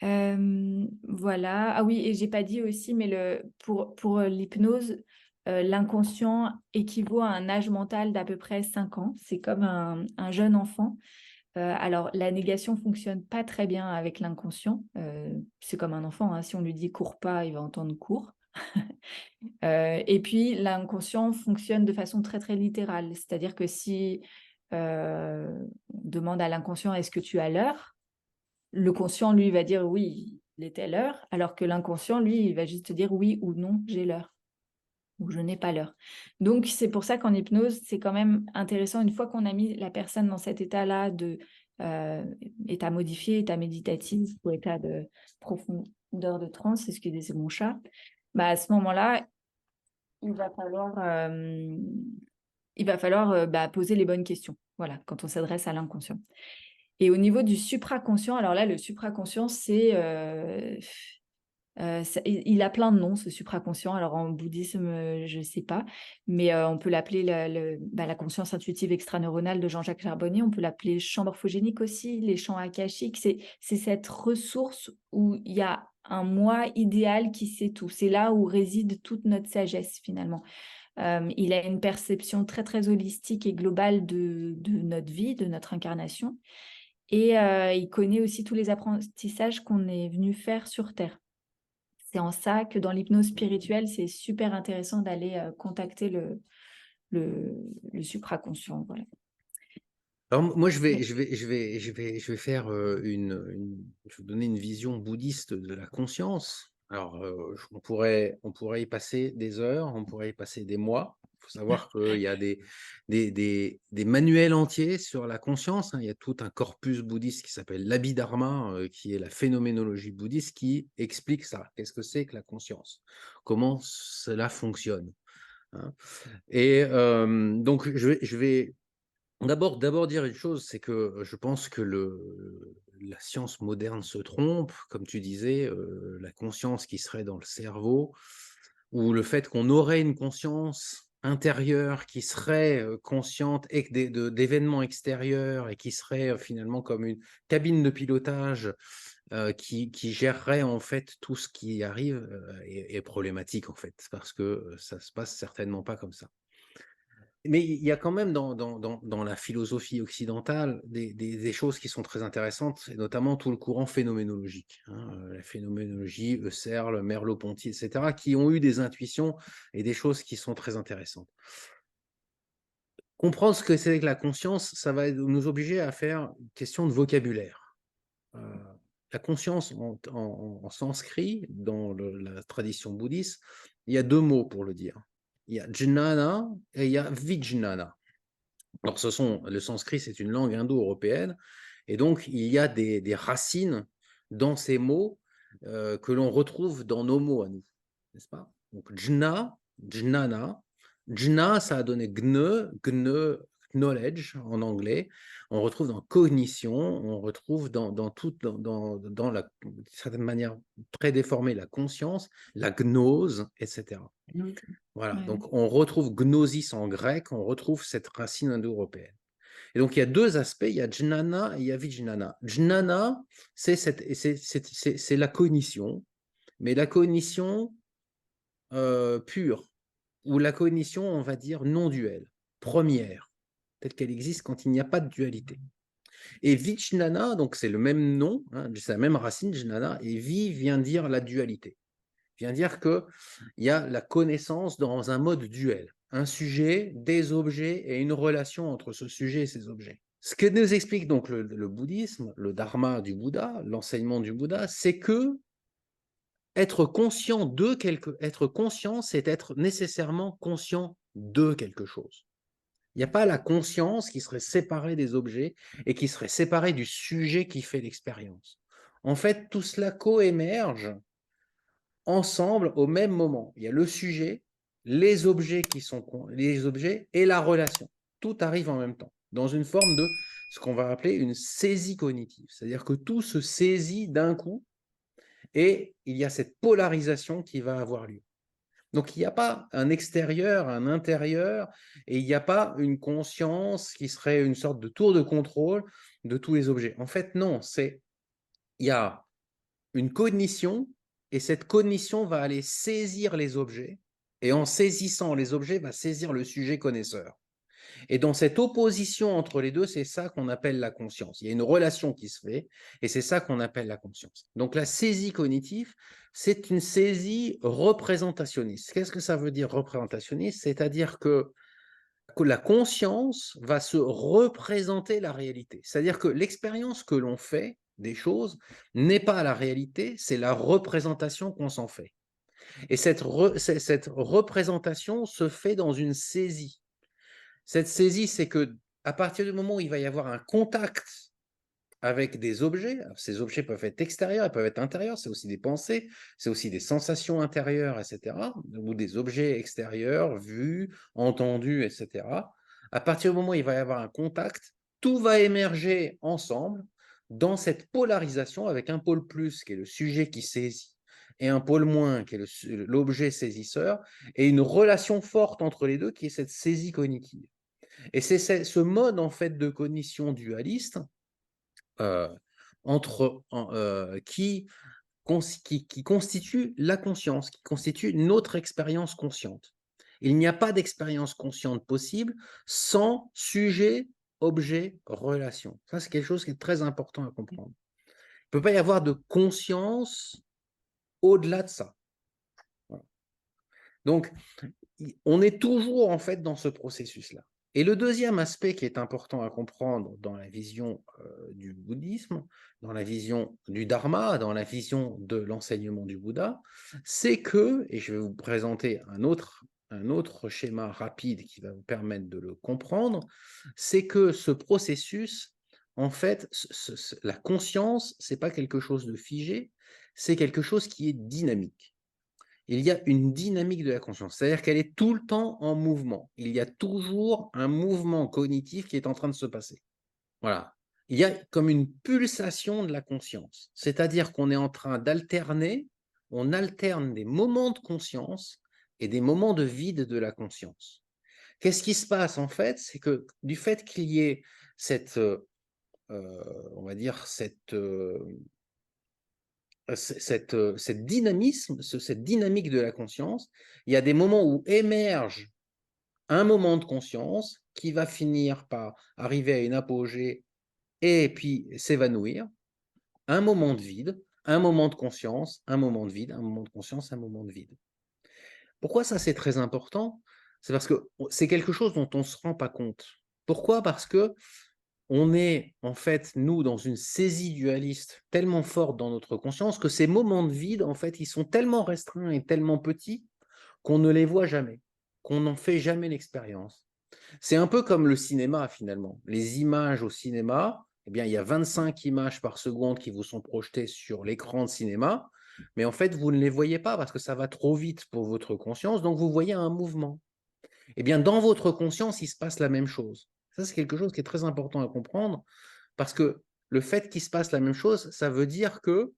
Voilà. Ah oui, et j'ai pas dit aussi, mais pour l'hypnose, l'inconscient équivaut à un âge mental d'à peu près 5 ans. C'est comme un jeune enfant. Alors, la négation fonctionne pas très bien avec l'inconscient. C'est comme un enfant, hein. Si on lui dit cours pas, il va entendre cours. Et puis, l'inconscient fonctionne de façon très, très littérale. C'est-à-dire que si on demande à l'inconscient est-ce que tu as l'heure, le conscient, lui, va dire oui, il est telle heure, alors que l'inconscient, lui, il va juste dire oui ou non, j'ai l'heure, ou je n'ai pas l'heure. Donc, c'est pour ça qu'en hypnose, c'est quand même intéressant, une fois qu'on a mis la personne dans cet état-là de état modifié, état méditatif ou état de profondeur de transe, c'est ce que disait mon chat, bah, à ce moment-là, il va falloir, poser les bonnes questions. Voilà, quand on s'adresse à l'inconscient. Et au niveau du supraconscient, alors là, le supraconscient, c'est, il a plein de noms, ce supraconscient. Alors en bouddhisme, je ne sais pas, mais on peut l'appeler la conscience intuitive extraneuronale de Jean-Jacques Charbonnier. On peut l'appeler champ morphogénique aussi, les champs akashiques. C'est cette ressource où il y a un moi idéal qui sait tout. C'est là où réside toute notre sagesse finalement. Il a une perception très très holistique et globale de notre vie, de notre incarnation. Et il connaît aussi tous les apprentissages qu'on est venu faire sur Terre. C'est en ça que dans l'hypnose spirituelle, c'est super intéressant d'aller contacter le supraconscient. Voilà. Alors moi, Mais je vais faire je vais vous donner une vision bouddhiste de la conscience. Alors, on pourrait y passer des heures, on pourrait y passer des mois. Il faut savoir qu'il y a des manuels entiers sur la conscience, hein. Il y a tout un corpus bouddhiste qui s'appelle l'Abhidharma, qui est la phénoménologie bouddhiste, qui explique ça. Qu'est-ce que c'est que la conscience? Comment cela fonctionne, hein? Et donc, je vais d'abord dire une chose, c'est que je pense que la science moderne se trompe, comme tu disais, la conscience qui serait dans le cerveau, ou le fait qu'on aurait une conscience intérieure qui serait consciente d'événements extérieurs et qui serait finalement comme une cabine de pilotage qui gérerait en fait tout ce qui arrive est problématique en fait, parce que ça se passe certainement pas comme ça. Mais il y a quand même dans la philosophie occidentale des choses qui sont très intéressantes, et notamment tout le courant phénoménologique, hein, la phénoménologie, Husserl, Merleau-Ponty, etc., qui ont eu des intuitions et des choses qui sont très intéressantes. Comprendre ce que c'est que la conscience, ça va nous obliger à faire une question de vocabulaire. La conscience en sanskrit, dans la tradition bouddhiste, il y a 2 mots pour le dire. Il y a jnana et il y a vijnana. Alors, le sanskrit, c'est une langue indo-européenne, et donc il y a des racines dans ces mots que l'on retrouve dans nos mots à nous, n'est-ce pas? Donc, jna, jnana, jna, ça a donné gne, knowledge en anglais, on retrouve dans cognition, on retrouve dans toute dans la d'une certaine manière très déformée, la conscience, la gnose, et cetera. OK. Voilà, Ouais, donc on retrouve gnosis en grec, on retrouve cette racine indo-européenne. Et donc il y a 2 aspects, il y a jnana et il y a vijnana. Jnana, c'est la cognition, mais la cognition, pure, ou la cognition, on va dire, non duelle, première, telle qu'elle existe quand il n'y a pas de dualité. Et vijnana, donc c'est le même nom, hein, c'est la même racine, jnana, et vi vient dire la dualité. Vient dire qu'il y a la connaissance dans un mode duel. Un sujet, des objets et une relation entre ce sujet et ces objets. Ce que nous explique donc le bouddhisme, le dharma du Bouddha, l'enseignement du Bouddha, c'est que être conscient, c'est être nécessairement conscient de quelque chose. Il n'y a pas la conscience qui serait séparée des objets et qui serait séparée du sujet qui fait l'expérience. En fait, tout cela coémerge ensemble au même moment. Il y a le sujet, les objets les objets et la relation. Tout arrive en même temps, dans une forme de ce qu'on va appeler une saisie cognitive. C'est-à-dire que tout se saisit d'un coup et il y a cette polarisation qui va avoir lieu. Donc il n'y a pas un extérieur, un intérieur, et il n'y a pas une conscience qui serait une sorte de tour de contrôle de tous les objets. En fait, non, il y a une cognition, et cette cognition va aller saisir les objets, et en saisissant les objets, va saisir le sujet connaisseur. Et dans cette opposition entre les deux, c'est ça qu'on appelle la conscience. Il y a une relation qui se fait, et c'est ça qu'on appelle la conscience. Donc la saisie cognitive, c'est une saisie représentationniste. Qu'est-ce que ça veut dire représentationniste? C'est-à-dire que la conscience va se représenter la réalité. C'est-à-dire que l'expérience que l'on fait des choses n'est pas la réalité, c'est la représentation qu'on s'en fait. Et cette représentation se fait dans une saisie. Cette saisie, c'est que à partir du moment où il va y avoir un contact avec des objets, ces objets peuvent être extérieurs, ils peuvent être intérieurs, c'est aussi des pensées, c'est aussi des sensations intérieures, etc., ou des objets extérieurs, vus, entendus, etc. À partir du moment où il va y avoir un contact, tout va émerger ensemble dans cette polarisation avec un pôle plus qui est le sujet qui saisit et un pôle moins qui est l'objet saisisseur, et une relation forte entre les deux qui est cette saisie cognitive. Et c'est ce mode en fait de cognition dualiste euh, qui constitue la conscience, qui constitue notre expérience consciente. Il n'y a pas d'expérience consciente possible sans sujet, objet, relation. Ça, c'est quelque chose qui est très important à comprendre. Il ne peut pas y avoir de conscience au-delà de ça. Voilà. Donc, on est toujours en fait dans ce processus-là. Et le deuxième aspect qui est important à comprendre dans la vision du bouddhisme, dans la vision du dharma, dans la vision de l'enseignement du Bouddha, c'est que, et je vais vous présenter un autre schéma rapide qui va vous permettre de le comprendre, c'est que ce processus, en fait, la conscience, c'est pas quelque chose de figé, c'est quelque chose qui est dynamique. Il y a une dynamique de la conscience, c'est-à-dire qu'elle est tout le temps en mouvement. Il y a toujours un mouvement cognitif qui est en train de se passer. Voilà. Il y a comme une pulsation de la conscience, c'est-à-dire qu'on est en train d'alterner, on alterne des moments de conscience et des moments de vide de la conscience. Qu'est-ce qui se passe en fait? C'est que du fait qu'il y ait cette, on va dire, cette dynamisme, cette dynamique de la conscience, il y a des moments où émerge un moment de conscience qui va finir par arriver à une apogée et puis s'évanouir, un moment de vide, un moment de conscience, un moment de vide, un moment de conscience, un moment de vide. Pourquoi ça c'est très important? C'est parce que c'est quelque chose dont on ne se rend pas compte. Pourquoi? Parce que on est en fait, nous, dans une saisie dualiste tellement forte dans notre conscience que ces moments de vide, en fait, ils sont tellement restreints et tellement petits qu'on ne les voit jamais, qu'on n'en fait jamais l'expérience. C'est un peu comme le cinéma, finalement. Les images au cinéma, eh bien, il y a 25 images par seconde qui vous sont projetées sur l'écran de cinéma, mais en fait, vous ne les voyez pas parce que ça va trop vite pour votre conscience, donc vous voyez un mouvement. Eh bien, dans votre conscience, il se passe la même chose. Ça, c'est quelque chose qui est très important à comprendre parce que le fait qu'il se passe la même chose, ça veut dire que,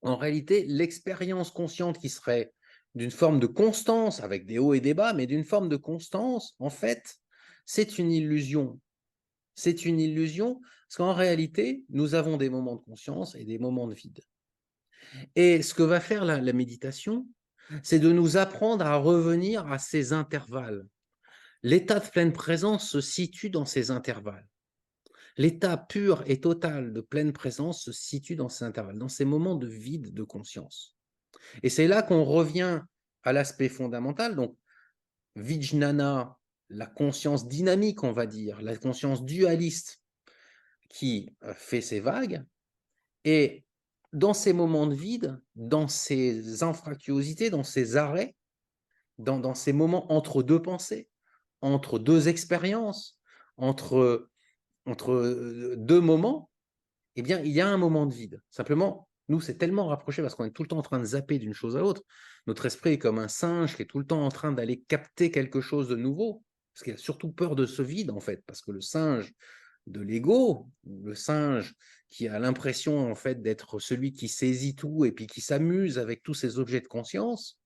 en réalité, l'expérience consciente qui serait d'une forme de constance, avec des hauts et des bas, mais d'une forme de constance, en fait, c'est une illusion. C'est une illusion parce qu'en réalité, nous avons des moments de conscience et des moments de vide. Et ce que va faire la méditation, c'est de nous apprendre à revenir à ces intervalles. L'état de pleine présence se situe dans ces intervalles. L'état pur et total de pleine présence se situe dans ces intervalles, dans ces moments de vide de conscience. Et c'est là qu'on revient à l'aspect fondamental. Donc, Vijnana, la conscience dynamique, on va dire, la conscience dualiste qui fait ses vagues. Et dans ces moments de vide, dans ces infractuosités, dans ces arrêts, dans ces moments entre deux pensées, entre deux expériences, entre deux moments, eh bien, il y a un moment de vide. Simplement, nous, c'est tellement rapproché parce qu'on est tout le temps en train de zapper d'une chose à l'autre. Notre esprit est comme un singe qui est tout le temps en train d'aller capter quelque chose de nouveau, parce qu'il a surtout peur de ce vide, en fait, parce que le singe de l'ego, le singe qui a l'impression, en fait, d'être celui qui saisit tout et puis qui s'amuse avec tous ces objets de conscience,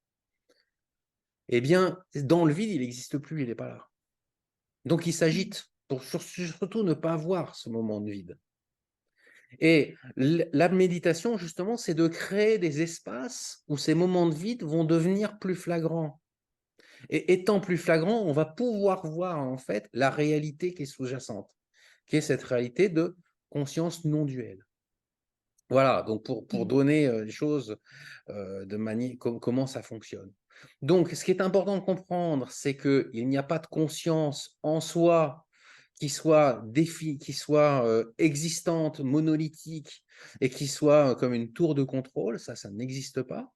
eh bien, dans le vide, il n'existe plus, il n'est pas là. Donc, il s'agite pour surtout ne pas avoir ce moment de vide. Et la méditation, justement, c'est de créer des espaces où ces moments de vide vont devenir plus flagrants. Et étant plus flagrants, on va pouvoir voir, en fait, la réalité qui est sous-jacente, qui est cette réalité de conscience non duelle. Voilà, donc pour Mmh. donner les choses de manière, comment ça fonctionne. Donc, ce qui est important de comprendre, c'est qu'il n'y a pas de conscience en soi qui soit qui soit existante, monolithique, et qui soit comme une tour de contrôle, ça n'existe pas.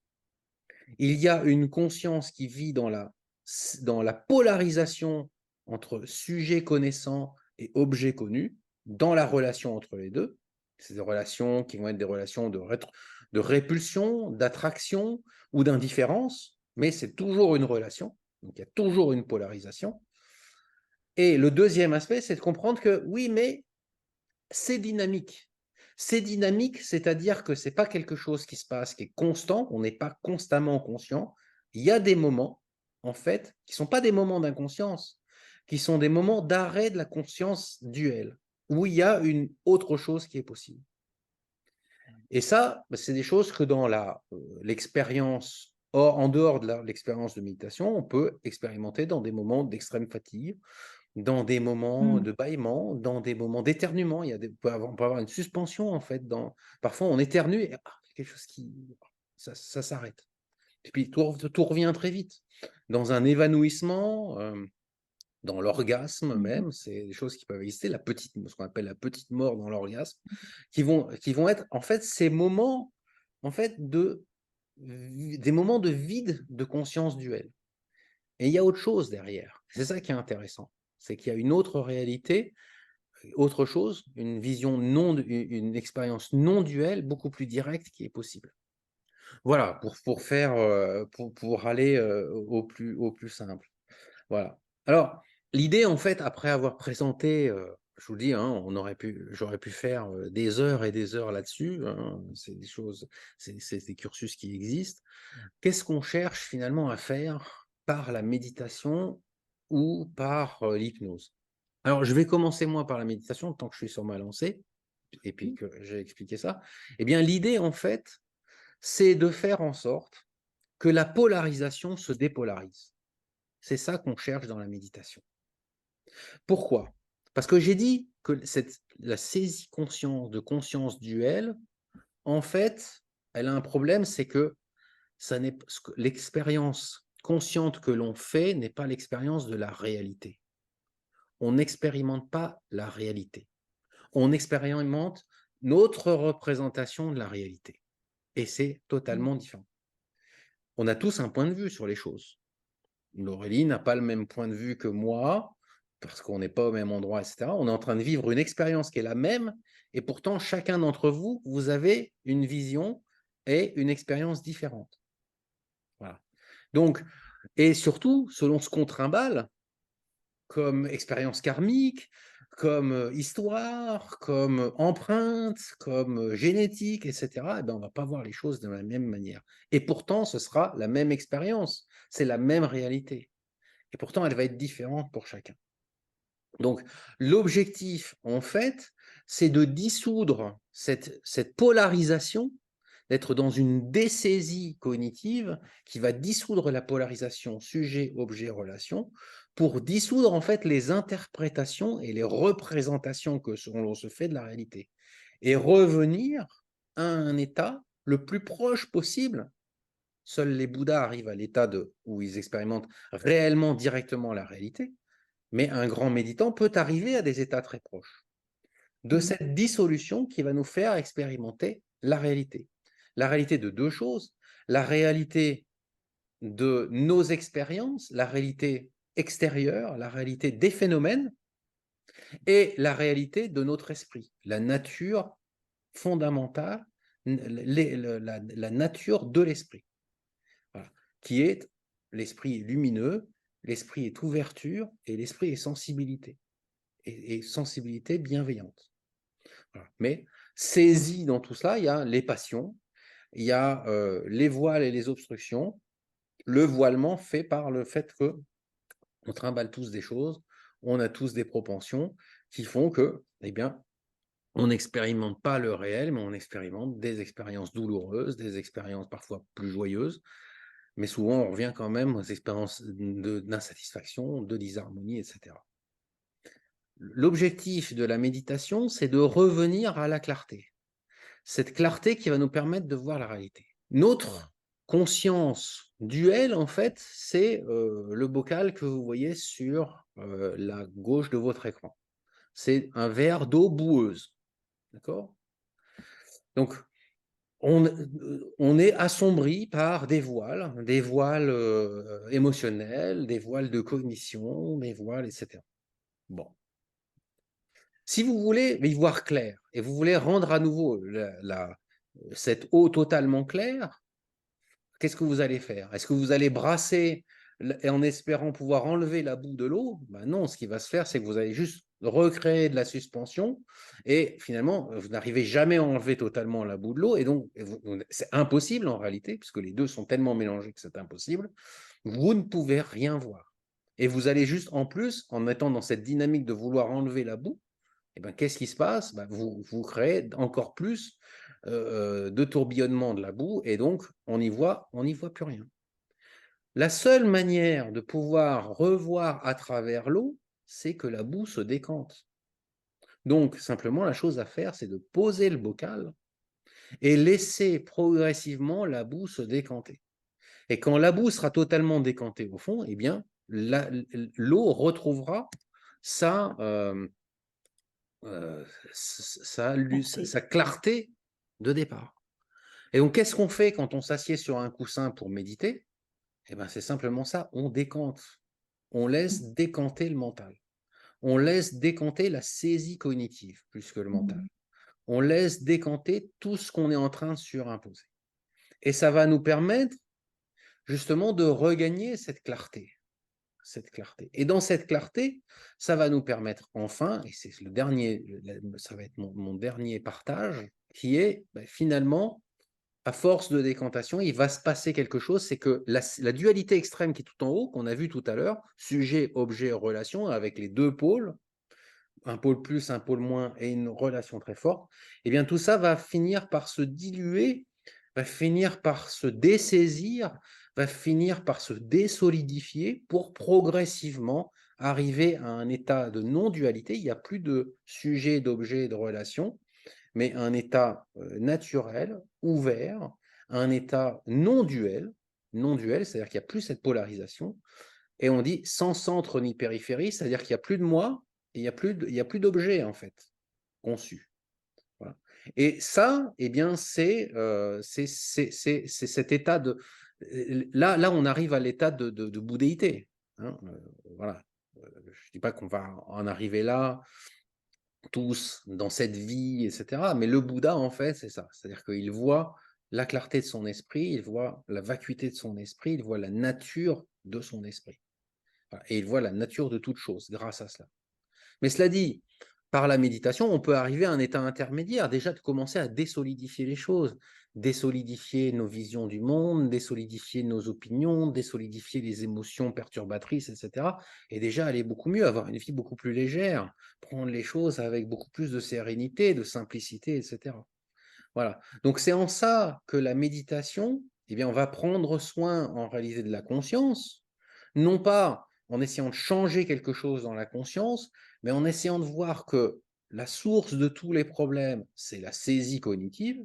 Il y a une conscience qui vit dans la polarisation entre sujet connaissant et objet connu, dans la relation entre les deux. C'est des relations qui vont être des relations de répulsion, d'attraction ou d'indifférence, mais c'est toujours une relation, donc il y a toujours une polarisation. Et le deuxième aspect, c'est de comprendre que oui, mais c'est dynamique. C'est dynamique, c'est-à-dire que ce n'est pas quelque chose qui se passe, qui est constant, on n'est pas constamment conscient. Il y a des moments, en fait, qui ne sont pas des moments d'inconscience, qui sont des moments d'arrêt de la conscience duelle, où il y a une autre chose qui est possible. Et ça, c'est des choses que dans l'expérience, en dehors de l'expérience de méditation, on peut expérimenter dans des moments d'extrême fatigue, dans des moments Mmh. de bâillement, dans des moments d'éternuement. On peut avoir une suspension, en fait. Parfois, on éternue et quelque chose ça s'arrête. Et puis, tout revient très vite. Dans un évanouissement, dans l'orgasme Mmh. même, c'est des choses qui peuvent exister, ce qu'on appelle la petite mort dans l'orgasme, qui vont être, en fait, ces moments, en fait, des moments de vide de conscience duelle. Et il y a autre chose derrière. C'est ça qui est intéressant. C'est qu'il y a une autre réalité, autre chose, une expérience non duelle, beaucoup plus directe qui est possible. Voilà, pour aller au plus simple. Voilà. Alors, l'idée, en fait, après avoir présenté, je vous dis, hein, j'aurais pu faire des heures et des heures là-dessus, hein, c'est des choses, c'est des cursus qui existent. Qu'est-ce qu'on cherche finalement à faire par la méditation ou par l'hypnose? Alors, je vais commencer moi par la méditation, tant que je suis sur ma lancée, et puis que j'ai expliqué ça. Eh bien, l'idée, en fait, c'est de faire en sorte que la polarisation se dépolarise. C'est ça qu'on cherche dans la méditation. Pourquoi? Parce que j'ai dit que la saisie conscience de conscience duelle, en fait, elle a un problème, c'est que l'expérience consciente que l'on fait n'est pas l'expérience de la réalité. On n'expérimente pas la réalité. On expérimente notre représentation de la réalité. Et c'est Mmh. totalement différent. On a tous un point de vue sur les choses. L'Aurélie n'a pas le même point de vue que moi, parce qu'on n'est pas au même endroit, etc. On est en train de vivre une expérience qui est la même, et pourtant, chacun d'entre vous, vous avez une vision et une expérience différente. Voilà. Donc, et surtout, selon ce qu'on trimballe, comme expérience karmique, comme histoire, comme empreinte, comme génétique, etc., eh ben, on ne va pas voir les choses de la même manière. Et pourtant, ce sera la même expérience, c'est la même réalité. Et pourtant, elle va être différente pour chacun. Donc, l'objectif, en fait, c'est de dissoudre cette polarisation, d'être dans une désaisie cognitive qui va dissoudre la polarisation sujet, objet, relation, pour dissoudre en fait les interprétations et les représentations que l'on se fait de la réalité, et revenir à un état le plus proche possible. Seuls les Bouddhas arrivent à l'état où ils expérimentent réellement directement la réalité, mais un grand méditant peut arriver à des états très proches de Mmh. cette dissolution qui va nous faire expérimenter la réalité. La réalité de deux choses, la réalité de nos expériences, la réalité extérieure, la réalité des phénomènes, et la réalité de notre esprit, la nature fondamentale, la nature de l'esprit, voilà, qui est l'esprit lumineux, l'esprit est ouverture et l'esprit est sensibilité, et sensibilité bienveillante. Voilà. Mais saisi dans tout cela, il y a les passions, il y a les voiles et les obstructions, le voilement fait par le fait que on trimballe tous des choses, on a tous des propensions qui font que, eh bien, on n'expérimente pas le réel, mais on expérimente des expériences douloureuses, des expériences parfois plus joyeuses, mais souvent on revient quand même aux expériences d'insatisfaction, de disharmonie, etc. L'objectif de la méditation, c'est de revenir à la clarté. Cette clarté qui va nous permettre de voir la réalité. Notre conscience duelle, en fait, c'est le bocal que vous voyez sur la gauche de votre écran. C'est un verre d'eau boueuse. D'accord? Donc, on est assombri par des voiles émotionnels, des voiles de cognition, des voiles, etc. Bon. Si vous voulez y voir clair et vous voulez rendre à nouveau cette eau totalement claire, qu'est-ce que vous allez faire? Est-ce que vous allez brasser en espérant pouvoir enlever la boue de l'eau? Ben non, ce qui va se faire, c'est que vous allez juste recréer de la suspension et finalement, vous n'arrivez jamais à enlever totalement la boue de l'eau et donc c'est impossible en réalité, puisque les deux sont tellement mélangés que c'est impossible. Vous ne pouvez rien voir. Et vous allez juste, en plus, en étant dans cette dynamique de vouloir enlever la boue, eh ben, qu'est-ce qui se passe? Ben, vous créez encore plus de tourbillonnement de la boue et donc on n'y voit plus rien. La seule manière de pouvoir revoir à travers l'eau, c'est que la boue se décante. Donc simplement la chose à faire, c'est de poser le bocal et laisser progressivement la boue se décanter. Et quand la boue sera totalement décantée au fond, eh bien l'eau retrouvera sa, Clarté. sa clarté de départ. Et donc, qu'est-ce qu'on fait quand on s'assied sur un coussin pour méditer? Eh ben, c'est simplement ça, on décante. On laisse Mmh. décanter le mental. On laisse décanter la saisie cognitive plus que le mental. Mmh. On laisse décanter tout ce qu'on est en train de surimposer. Et ça va nous permettre justement de regagner cette clarté. Cette clarté. Et dans cette clarté, ça va nous permettre enfin, et c'est le dernier, ça va être mon dernier partage, qui est finalement, à force de décantation, il va se passer quelque chose, c'est que la dualité extrême qui est tout en haut, qu'on a vu tout à l'heure, sujet, objet, relation, avec les deux pôles, un pôle plus, un pôle moins, et une relation très forte, eh bien tout ça va finir par se diluer, va finir par se dessaisir, va finir par se désolidifier pour progressivement arriver à un état de non-dualité. Il n'y a plus de sujet, d'objet, de relation, mais un état naturel, ouvert, un état non-duel, non-duel, c'est-à-dire qu'il n'y a plus cette polarisation, et on dit sans centre ni périphérie, c'est-à-dire qu'il n'y a plus de moi, et il y a plus d'objet en fait, conçu. Voilà. Et ça, eh bien, c'est cet état de... Là, on arrive à l'état de bouddhéité. Hein, voilà. Je ne dis pas qu'on va en arriver là tous dans cette vie, etc. Mais le Bouddha, en fait, c'est ça. C'est-à-dire qu'il voit la clarté de son esprit, il voit la vacuité de son esprit, il voit la nature de son esprit. Voilà. Et il voit la nature de toute chose grâce à cela. Mais cela dit, par la méditation, on peut arriver à un état intermédiaire, déjà de commencer à désolidifier les choses, désolidifier nos visions du monde, désolidifier nos opinions, désolidifier les émotions perturbatrices, etc. Et déjà aller beaucoup mieux, avoir une vie beaucoup plus légère, prendre les choses avec beaucoup plus de sérénité, de simplicité, etc. Voilà. Donc c'est en ça que la méditation, eh bien, on va prendre soin en réalité de la conscience, non pas en essayant de changer quelque chose dans la conscience, mais en essayant de voir que la source de tous les problèmes, c'est la saisie cognitive.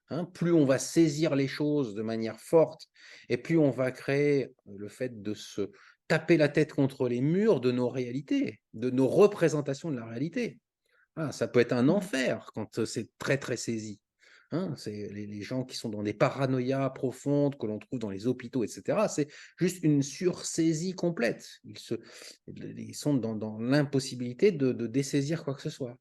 Hein. Plus on va saisir les choses de manière forte, et plus on va créer le fait de se taper la tête contre les murs de nos réalités, de nos représentations de la réalité. Ah, ça peut être un Mmh. enfer quand c'est très, très saisi. Hein, c'est les gens qui sont dans des paranoïas profondes que l'on trouve dans les hôpitaux, etc. C'est juste une sursaisie complète. Ils sont dans l'impossibilité de dessaisir quoi que ce soit.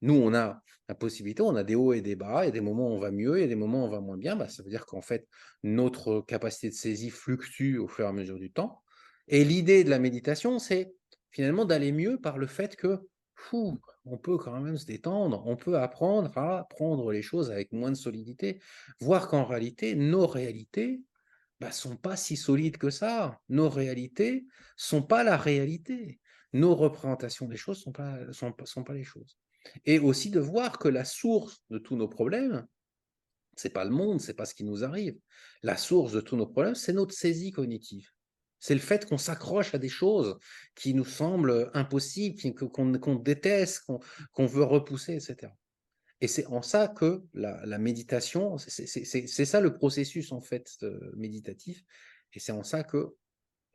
Nous, on a la possibilité, on a des hauts et des bas, il y a des moments où on va mieux, il y a des moments où on va moins bien. Bah, ça veut dire qu'en fait, notre capacité de saisie fluctue au fur et à mesure du temps. Et l'idée de la méditation, c'est finalement d'aller mieux par le fait que on peut quand même se détendre, on peut apprendre à prendre les choses avec moins de solidité, voir qu'en réalité, nos réalités bah, sont pas si solides que ça. Nos réalités sont pas la réalité. Nos représentations des choses sont pas les choses. Et aussi de voir que la source de tous nos problèmes, c'est pas le monde, c'est pas ce qui nous arrive. La source de tous nos problèmes, c'est notre saisie cognitive. C'est le fait qu'on s'accroche à des choses qui nous semblent impossibles, qu'on déteste, qu'on veut repousser, etc. Et c'est en ça que la méditation, c'est ça le processus en fait méditatif. Et c'est en ça que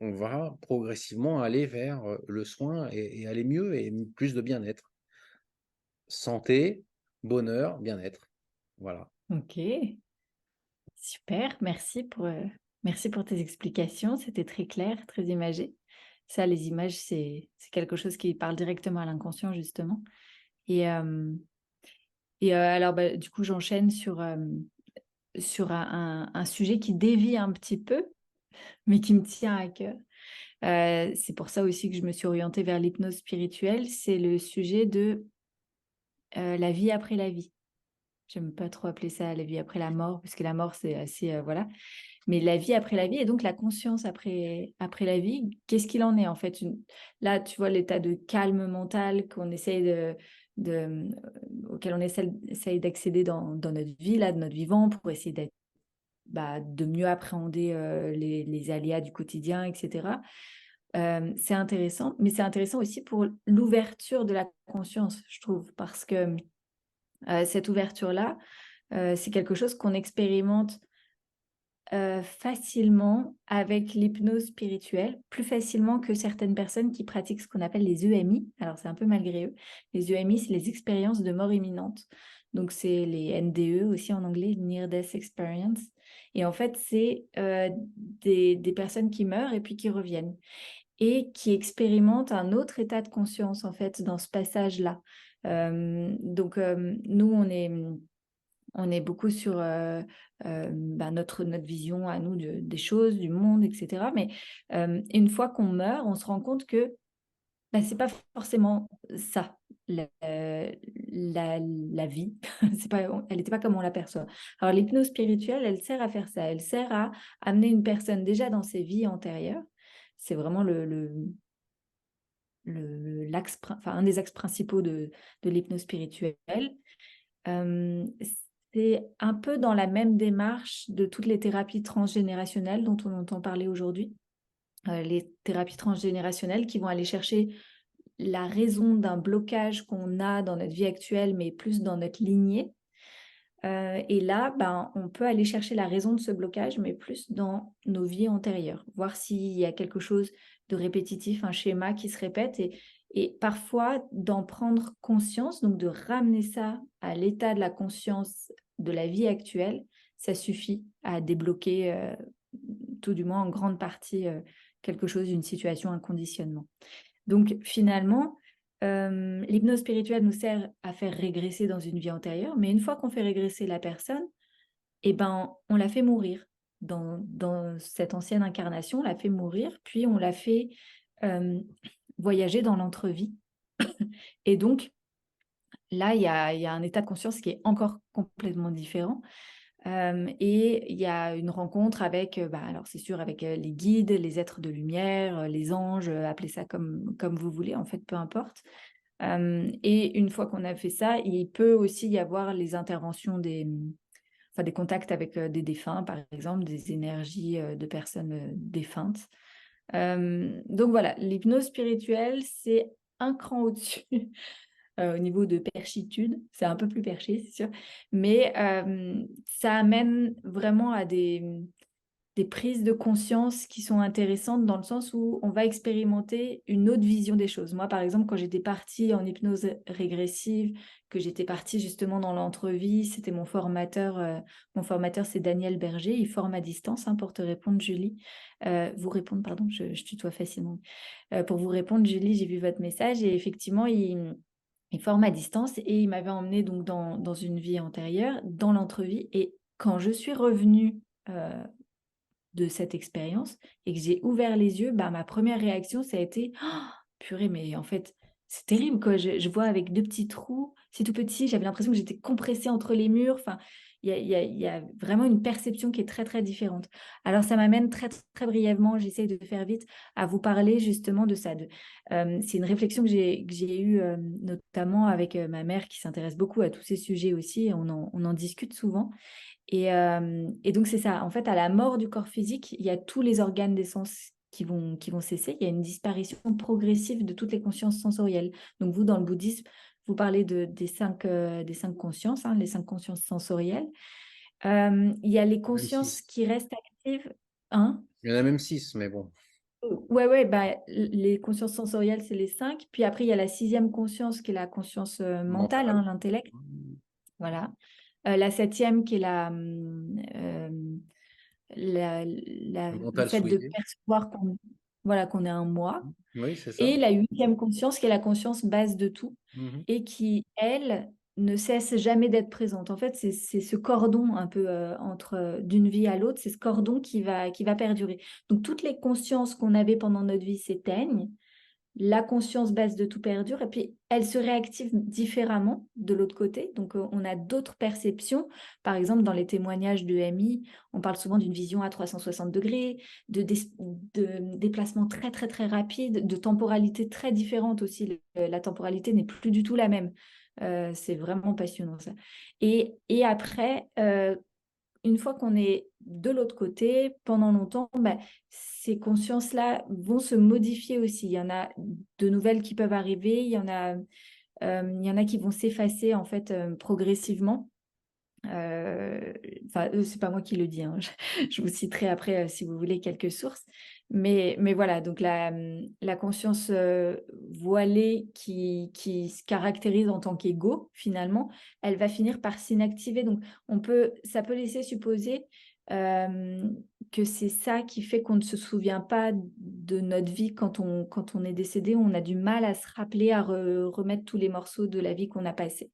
on va progressivement aller vers le soin et aller mieux et plus de bien-être. Santé, bonheur, bien-être. Voilà. OK, super, merci pour tes explications. C'était très clair, très imagé. Ça, les images, c'est quelque chose qui parle directement à l'inconscient, justement. Et alors, bah, du coup, j'enchaîne sur un sujet qui dévie un petit peu, mais qui me tient à cœur. C'est pour ça aussi que je me suis orientée vers l'hypnose spirituelle. C'est le sujet de, la vie après la vie. J'aime pas trop appeler ça la vie après la mort, parce que la mort, c'est assez, voilà. Mais la vie après la vie et donc la conscience après la vie, qu'est-ce qu'il en est en fait? Là, tu vois l'état de calme mental qu'on essaye auquel on essaye d'accéder dans notre vie, là, de notre vivant, pour essayer de mieux appréhender les aléas du quotidien, etc. C'est intéressant, mais c'est intéressant aussi pour l'ouverture de la conscience, je trouve, parce que cette ouverture-là, c'est quelque chose qu'on expérimente facilement avec l'hypnose spirituelle, plus facilement que certaines personnes qui pratiquent ce qu'on appelle les EMI. Alors, c'est un peu malgré eux. Les EMI, c'est les expériences de mort imminente. Donc, c'est les NDE aussi en anglais, Near Death Experience. Et en fait, c'est des personnes qui meurent et puis qui reviennent et qui expérimentent un autre état de conscience, en fait, dans ce passage-là. Donc, nous, on est beaucoup sur notre vision à nous des choses, du monde, etc. Mais une fois qu'on meurt, on se rend compte que c'est pas forcément ça, la vie. Elle n'était pas comme on l'aperçoit. Alors l'hypnose spirituelle, elle sert à faire ça. Elle sert à amener une personne déjà dans ses vies antérieures. C'est vraiment un des axes principaux de l'hypnose spirituelle. Euh, c'est un peu dans la même démarche de toutes les thérapies transgénérationnelles dont on entend parler aujourd'hui. Les thérapies transgénérationnelles qui vont aller chercher la raison d'un blocage qu'on a dans notre vie actuelle, mais plus dans notre lignée. Et là, on peut aller chercher la raison de ce blocage, mais plus dans nos vies antérieures, voir s'il y a quelque chose de répétitif, un schéma qui se répète, et parfois d'en prendre conscience, donc de ramener ça à l'état de la conscience de la vie actuelle, ça suffit à débloquer, tout du moins en grande partie, quelque chose, une situation, un conditionnement. Donc finalement, l'hypnose spirituelle nous sert à faire régresser dans une vie antérieure, mais une fois qu'on fait régresser la personne, on la fait mourir. Dans cette ancienne incarnation, on la fait mourir, puis on la fait voyager dans l'entre-vie. Et donc, là, il y a un état de conscience qui est encore complètement différent. Et il y a une rencontre avec, alors c'est sûr, avec les guides, les êtres de lumière, les anges, appelez ça comme vous voulez, en fait, peu importe. Et une fois qu'on a fait ça, il peut aussi y avoir les interventions enfin, des contacts avec des défunts, par exemple, des énergies de personnes défuntes. Donc voilà, l'hypnose spirituelle, c'est un cran au-dessus au niveau de perchitude. C'est un peu plus perché, c'est sûr. Mais ça amène vraiment à des prises de conscience qui sont intéressantes dans le sens où on va expérimenter une autre vision des choses. Moi, par exemple, quand j'étais partie en hypnose régressive, que j'étais partie justement dans l'entrevie, c'était mon formateur. Mon formateur, c'est Daniel Berger. Il forme à distance, hein, pour te répondre, Julie. Vous répondre, pardon, je tutoie facilement. Pour vous répondre, Julie, j'ai vu votre message et effectivement, il forme à distance et il m'avait emmenée donc dans une vie antérieure, dans l'entrevie. Et quand je suis revenue de cette expérience et que j'ai ouvert les yeux, bah, ma première réaction, ça a été: «Oh, purée, mais en fait, c'est terrible, quoi. Je vois avec 2 petits trous, c'est tout petit, j'avais l'impression que j'étais compressée entre les murs». Enfin, il y a vraiment une perception qui est très, très différente. Alors ça m'amène très, très brièvement, j'essaye de faire vite, à vous parler justement de ça, c'est une réflexion que j'ai eue, notamment avec, ma mère qui s'intéresse beaucoup à tous ces sujets aussi et on en discute souvent. Et donc c'est ça, en fait, à la mort du corps physique, il y a tous les organes des sens qui vont cesser. Il y a une disparition progressive de toutes les consciences sensorielles. Donc vous, dans le bouddhisme, vous parlez des cinq consciences, hein, les 5 consciences sensorielles. Il y a les Même consciences 6. qui restent actives, hein? Il y en a même 6, mais bon. Ouais, ouais, bah, les consciences sensorielles, c'est les 5. Puis après, il y a la sixième conscience qui est la conscience, mentale, Mental. hein, l'intellect, voilà. La septième qui est Le le mental fait de souillé. percevoir voilà, qu'on est un moi. Oui, c'est ça. Et la huitième conscience qui est la conscience base de tout Mhm. et qui, elle, ne cesse jamais d'être présente. En fait, c'est ce cordon un peu entre d'une vie à l'autre, c'est ce cordon qui va perdurer. Donc, toutes les consciences qu'on avait pendant notre vie s'éteignent, la conscience baisse de tout perdure et puis elle se réactive différemment de l'autre côté. Donc, on a d'autres perceptions. Par exemple, dans les témoignages de MI, on parle souvent d'une vision à 360 degrés, de déplacements très, très, très rapides, de temporalité très différente aussi. La temporalité n'est plus du tout la même. C'est vraiment passionnant ça. Et après, une fois qu'on est de l'autre côté, pendant longtemps, bah, ces consciences-là vont se modifier aussi. Il y en a de nouvelles qui peuvent arriver, il y en a qui vont s'effacer en fait progressivement. Enfin, c'est pas moi qui le dis, hein. Je vous citerai après, si vous voulez, quelques sources. Mais voilà, donc la conscience voilée qui se caractérise en tant qu'ego, finalement, elle va finir par s'inactiver. Donc, ça peut laisser supposer euh, que c'est ça qui fait qu'on ne se souvient pas de notre vie quand on est décédé. On a du mal à se rappeler, à remettre tous les morceaux de la vie qu'on a passée.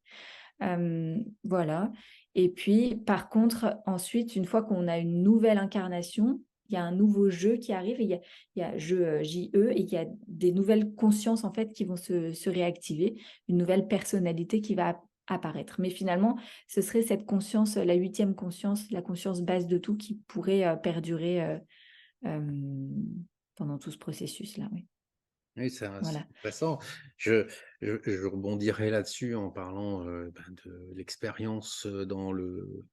Voilà. Et puis, par contre, ensuite, une fois qu'on a une nouvelle incarnation, il y a un nouveau jeu qui arrive, et il y a jeu JE, et il y a des nouvelles consciences en fait qui vont se réactiver, une nouvelle personnalité qui va apparaître. Mais finalement, ce serait cette conscience, la huitième conscience, la conscience base de tout, qui pourrait perdurer euh, pendant tout ce processus-là. Oui. Oui, c'est Voilà. intéressant. Je rebondirai là-dessus en parlant de l'expérience dans le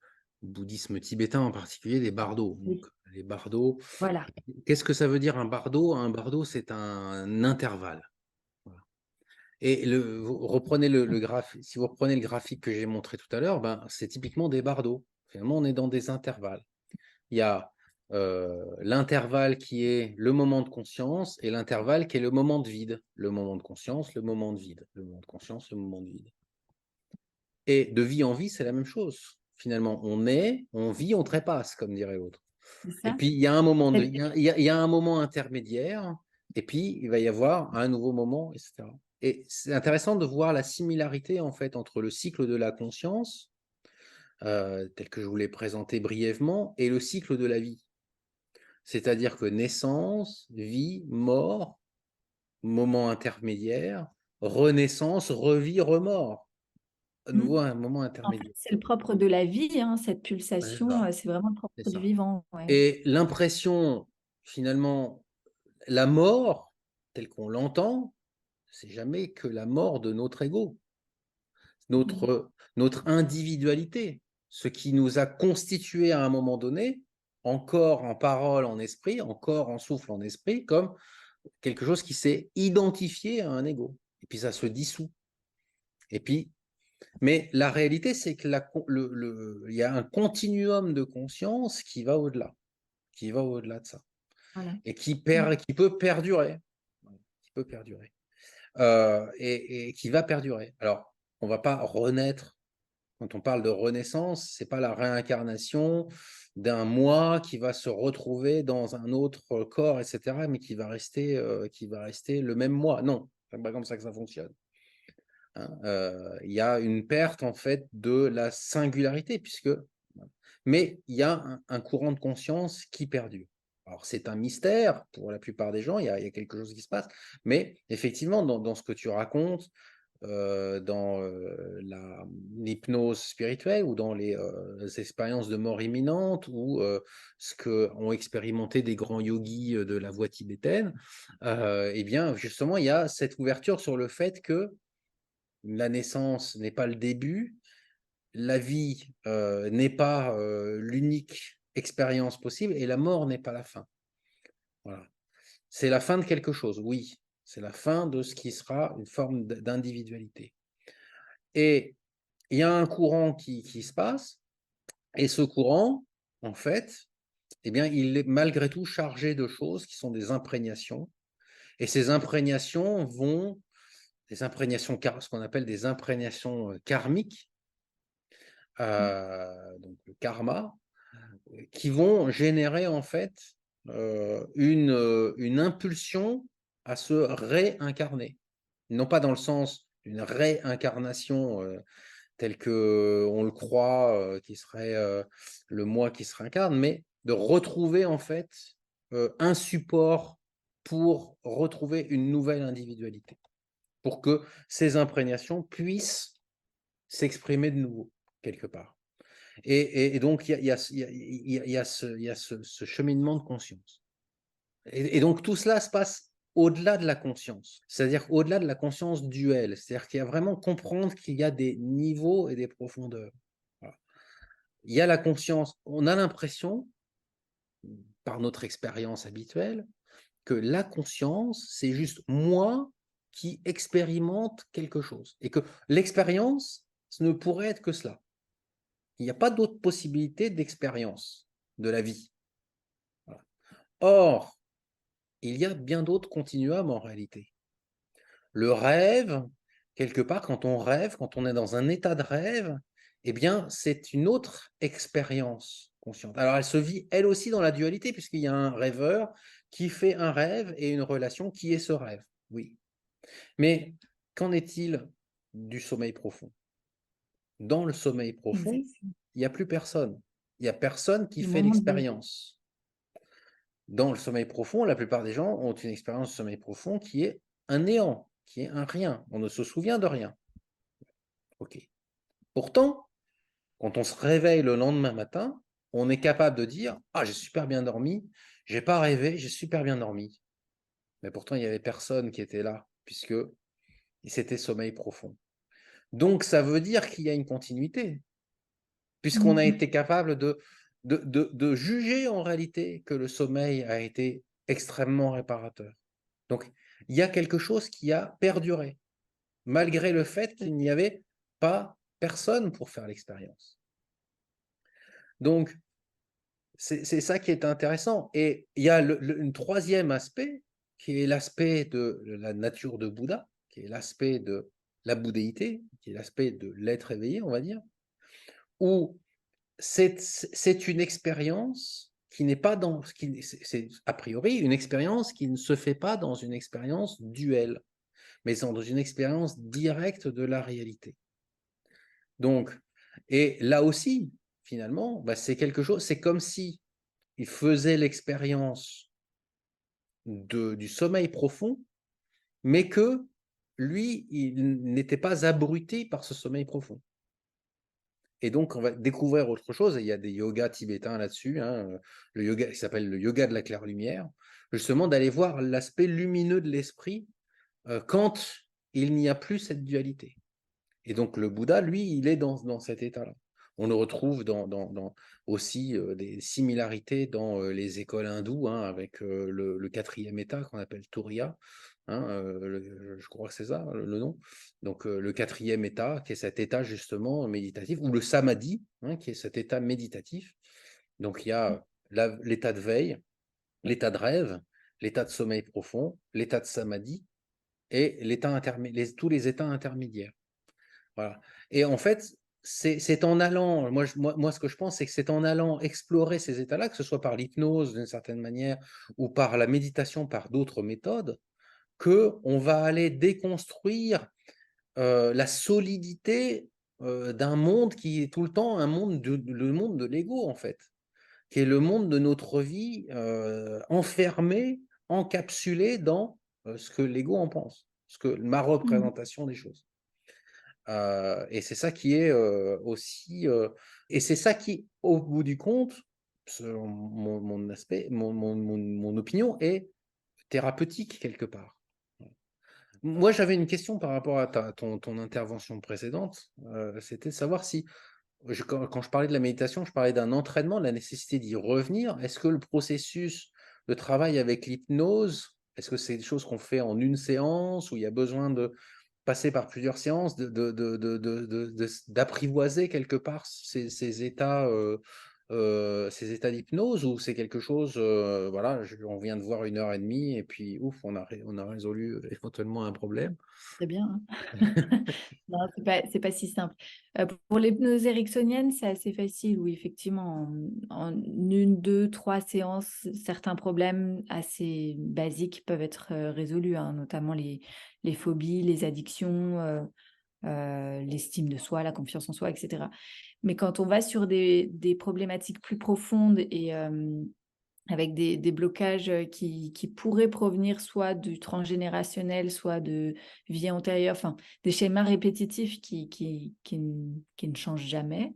bouddhisme tibétain, en particulier des bardos. Donc, Oui. les bardos, Voilà. qu'est-ce que ça veut dire un bardo? Un bardo, c'est un intervalle. Voilà. Et vous reprenez si vous reprenez le graphique que j'ai montré tout à l'heure, ben, c'est typiquement des bardos. Finalement, on est dans des intervalles. Il y a l'intervalle qui est le moment de conscience et l'intervalle qui est le moment de vide. Le moment de conscience, le moment de vide. Le moment de conscience, le moment de vide. Et de vie en vie, c'est la même chose. Finalement, on est, on vit, on trépasse, comme dirait l'autre. C'est Et ça. puis, il y a un moment il y a un moment intermédiaire, et puis il va y avoir un nouveau moment, etc. Et c'est intéressant de voir la similarité, en fait, entre le cycle de la conscience, tel que je vous l'ai présenté brièvement, et le cycle de la vie. C'est-à-dire que naissance, vie, mort, moment intermédiaire, renaissance, revie, remords. À Mmh. nouveau, un moment En fait, intermédiaire. c'est le propre de la vie, hein, cette C'est pulsation, ça, c'est vraiment le c'est propre du ça. vivant, ouais. Et l'impression, finalement, la mort, telle qu'on l'entend, c'est jamais que la mort de notre ego, Mmh. notre individualité, ce qui nous a constitué à un moment donné, en corps, en parole, en esprit, en corps, en souffle, en esprit, comme quelque chose qui s'est identifié à un ego. Et puis ça se dissout. Et puis, mais la réalité, c'est que il y a un continuum de conscience qui va au-delà de ça, Voilà. et Mmh. qui peut perdurer, qui peut perdurer, et qui va perdurer. Alors, on va pas renaître. Quand on parle de renaissance, c'est pas la réincarnation d'un moi qui va se retrouver dans un autre corps, etc., mais qui va rester le même moi. Non, c'est pas comme ça que ça fonctionne. Hein. Il y a une perte en fait de la singularité, mais il y a un courant de conscience qui perdure. Alors c'est un mystère pour la plupart des gens, il y a quelque chose qui se passe, mais effectivement, dans ce que tu racontes, dans l'hypnose spirituelle ou dans les expériences de mort imminente, ou ce qu'ont expérimenté des grands yogis de la voie tibétaine, eh bien justement, il y a cette ouverture sur le fait que la naissance n'est pas le début, la vie n'est pas l'unique expérience possible, et la mort n'est pas la fin. Voilà. C'est la fin de quelque chose, oui. C'est la fin de ce qui sera une forme d'individualité. Et il y a un courant qui se passe, et ce courant, en fait, eh bien, il est malgré tout chargé de choses qui sont des imprégnations. Et ces imprégnations ce qu'on appelle des imprégnations karmiques, donc le karma, qui vont générer en fait une impulsion à se réincarner. Non pas dans le sens d'une réincarnation tel que on le croit, qui serait le moi qui se réincarne, mais de retrouver en fait un support pour retrouver une nouvelle individualité, pour que ces imprégnations puissent s'exprimer de nouveau quelque part. Et donc il y a, ce cheminement de conscience. Et donc tout cela se passe au-delà de la conscience, c'est-à-dire au-delà de la conscience duelle, c'est-à-dire qu'il y a vraiment comprendre qu'il y a des niveaux et des profondeurs. Voilà. Il y a la conscience, on a l'impression, par notre expérience habituelle, que la conscience, c'est juste moi qui expérimente quelque chose. Et que l'expérience, ce ne pourrait être que cela. Il n'y a pas d'autre possibilité d'expérience de la vie. Voilà. Or, il y a bien d'autres continuums en réalité. Le rêve, quelque part, quand on rêve, quand on est dans un état de rêve, eh bien, c'est une autre expérience consciente. Alors, elle se vit, elle aussi, dans la dualité, puisqu'il y a un rêveur qui fait un rêve et une relation qui est ce rêve. Oui. Mais qu'en est-il du sommeil profond? Dans le sommeil profond, Exactement. il n'y a plus personne. Il n'y a personne qui Le fait moment de l'expérience. Dans le sommeil profond, la plupart des gens ont une expérience de sommeil profond qui est un néant, qui est un rien. On ne se souvient de rien. Ok. Pourtant, quand on se réveille le lendemain matin, on est capable de dire: ah, j'ai super bien dormi, j'ai pas rêvé, j'ai super bien dormi. Mais pourtant, il n'y avait personne qui était là, puisque c'était sommeil profond. Donc, ça veut dire qu'il y a une continuité, puisqu'on a Mmh. été capable de juger en réalité que le sommeil a été extrêmement réparateur. Donc, il y a quelque chose qui a perduré, malgré le fait qu'il n'y avait pas personne pour faire l'expérience. Donc, c'est ça qui est intéressant. Et il y a un troisième aspect, qui est l'aspect de la nature de Bouddha, qui est l'aspect de la bouddhéité, qui est l'aspect de l'être éveillé, on va dire, où c'est une expérience qui n'est pas dans... C'est a priori une expérience qui ne se fait pas dans une expérience duelle, mais dans une expérience directe de la réalité. Donc, et là aussi, finalement, bah, c'est quelque chose, c'est comme si il faisait l'expérience du sommeil profond, mais que lui, il n'était pas abruti par ce sommeil profond. Et donc, on va découvrir autre chose. Et il y a des yogas tibétains là-dessus, hein, le yoga qui s'appelle le yoga de la claire-lumière, justement d'aller voir l'aspect lumineux de l'esprit quand il n'y a plus cette dualité. Et donc, le Bouddha, lui, il est dans cet état-là. On le retrouve aussi des similarités dans les écoles hindoues, hein, avec le quatrième état qu'on appelle Turiya, hein, je crois que c'est ça le nom. Donc, le quatrième état, qui est cet état justement méditatif, ou le samadhi, hein, qui est cet état méditatif. Donc, il y a l'état de veille, l'état de rêve, l'état de sommeil profond, l'état de samadhi et tous les états intermédiaires. Voilà. Et en fait, c'est en allant, moi, ce que je pense, c'est que c'est en allant explorer ces états-là, que ce soit par l'hypnose d'une certaine manière ou par la méditation, par d'autres méthodes, que on va aller déconstruire la solidité d'un monde qui est tout le temps le monde de l'ego, en fait, qui est le monde de notre vie enfermé, encapsulé dans ce que l'ego en pense, ma Mmh. représentation des choses. Et c'est ça qui est aussi, et c'est ça qui, au bout du compte, selon mon aspect, mon opinion, est thérapeutique quelque part. Moi, j'avais une question par rapport à ton intervention précédente. C'était de savoir si, quand je parlais de la méditation, je parlais d'un entraînement, de la nécessité d'y revenir. Est-ce que le processus de travail avec l'hypnose, est-ce que c'est des choses qu'on fait en une séance, où il y a besoin de passer par plusieurs séances, d'apprivoiser quelque part ces états d'hypnose, ou c'est quelque chose, voilà, on vient de voir 1 heure et demie et puis ouf, on a résolu éventuellement un problème. Très bien, hein. Non, c'est pas si simple. Pour l'hypnose ericksonienne, c'est assez facile, oui, effectivement, en 1, 2, 3 séances, certains problèmes assez basiques peuvent être, résolus, hein, notamment les phobies, les addictions, l'estime de soi, la confiance en soi, et cetera. Mais quand on va sur des problématiques plus profondes et avec des blocages, qui pourraient provenir soit du transgénérationnel, soit de vie antérieure, enfin, des schémas répétitifs qui ne changent jamais.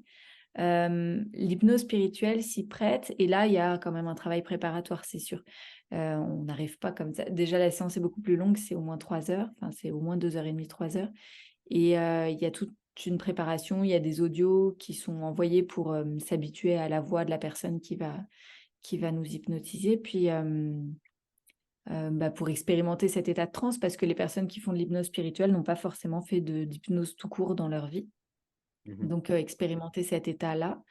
L'hypnose spirituelle s'y prête et là, il y a quand même un travail préparatoire, c'est sûr. On n'arrive pas comme ça. Déjà, la séance est beaucoup plus longue, c'est au moins 3 heures, enfin, c'est au moins 2 heures et demie, 3 heures et il y a toute une préparation, il y a des audios qui sont envoyés pour, s'habituer à la voix de la personne qui va nous hypnotiser. Puis, bah, pour expérimenter cet état de transe, parce que les personnes qui font de l'hypnose spirituelle n'ont pas forcément fait d'hypnose tout court dans leur vie. Mhm, Donc, expérimenter cet état-là.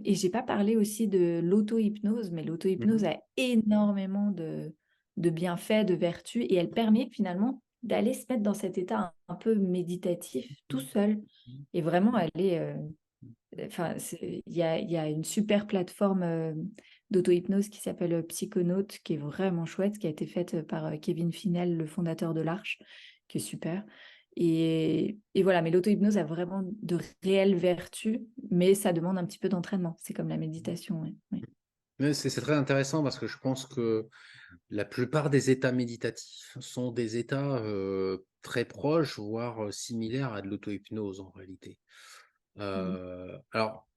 Et j'ai pas parlé aussi de l'auto-hypnose, mais l'auto-hypnose mhm, a énormément de bienfaits, de vertus, et elle permet finalement d'aller se mettre dans cet état un peu méditatif tout seul. Et vraiment aller, enfin, il y a une super plateforme d'auto-hypnose qui s'appelle Psychonaut, qui est vraiment chouette, qui a été faite par Kevin Finel, le fondateur de l'Arche, qui est super. Et voilà, mais l'auto-hypnose a vraiment de réelles vertus, mais ça demande un petit peu d'entraînement. C'est comme la méditation. Ouais, ouais. mais c'est très intéressant parce que je pense que la plupart des états méditatifs sont des états très proches, voire similaires à de l'auto-hypnose en réalité. Mhm. Alors,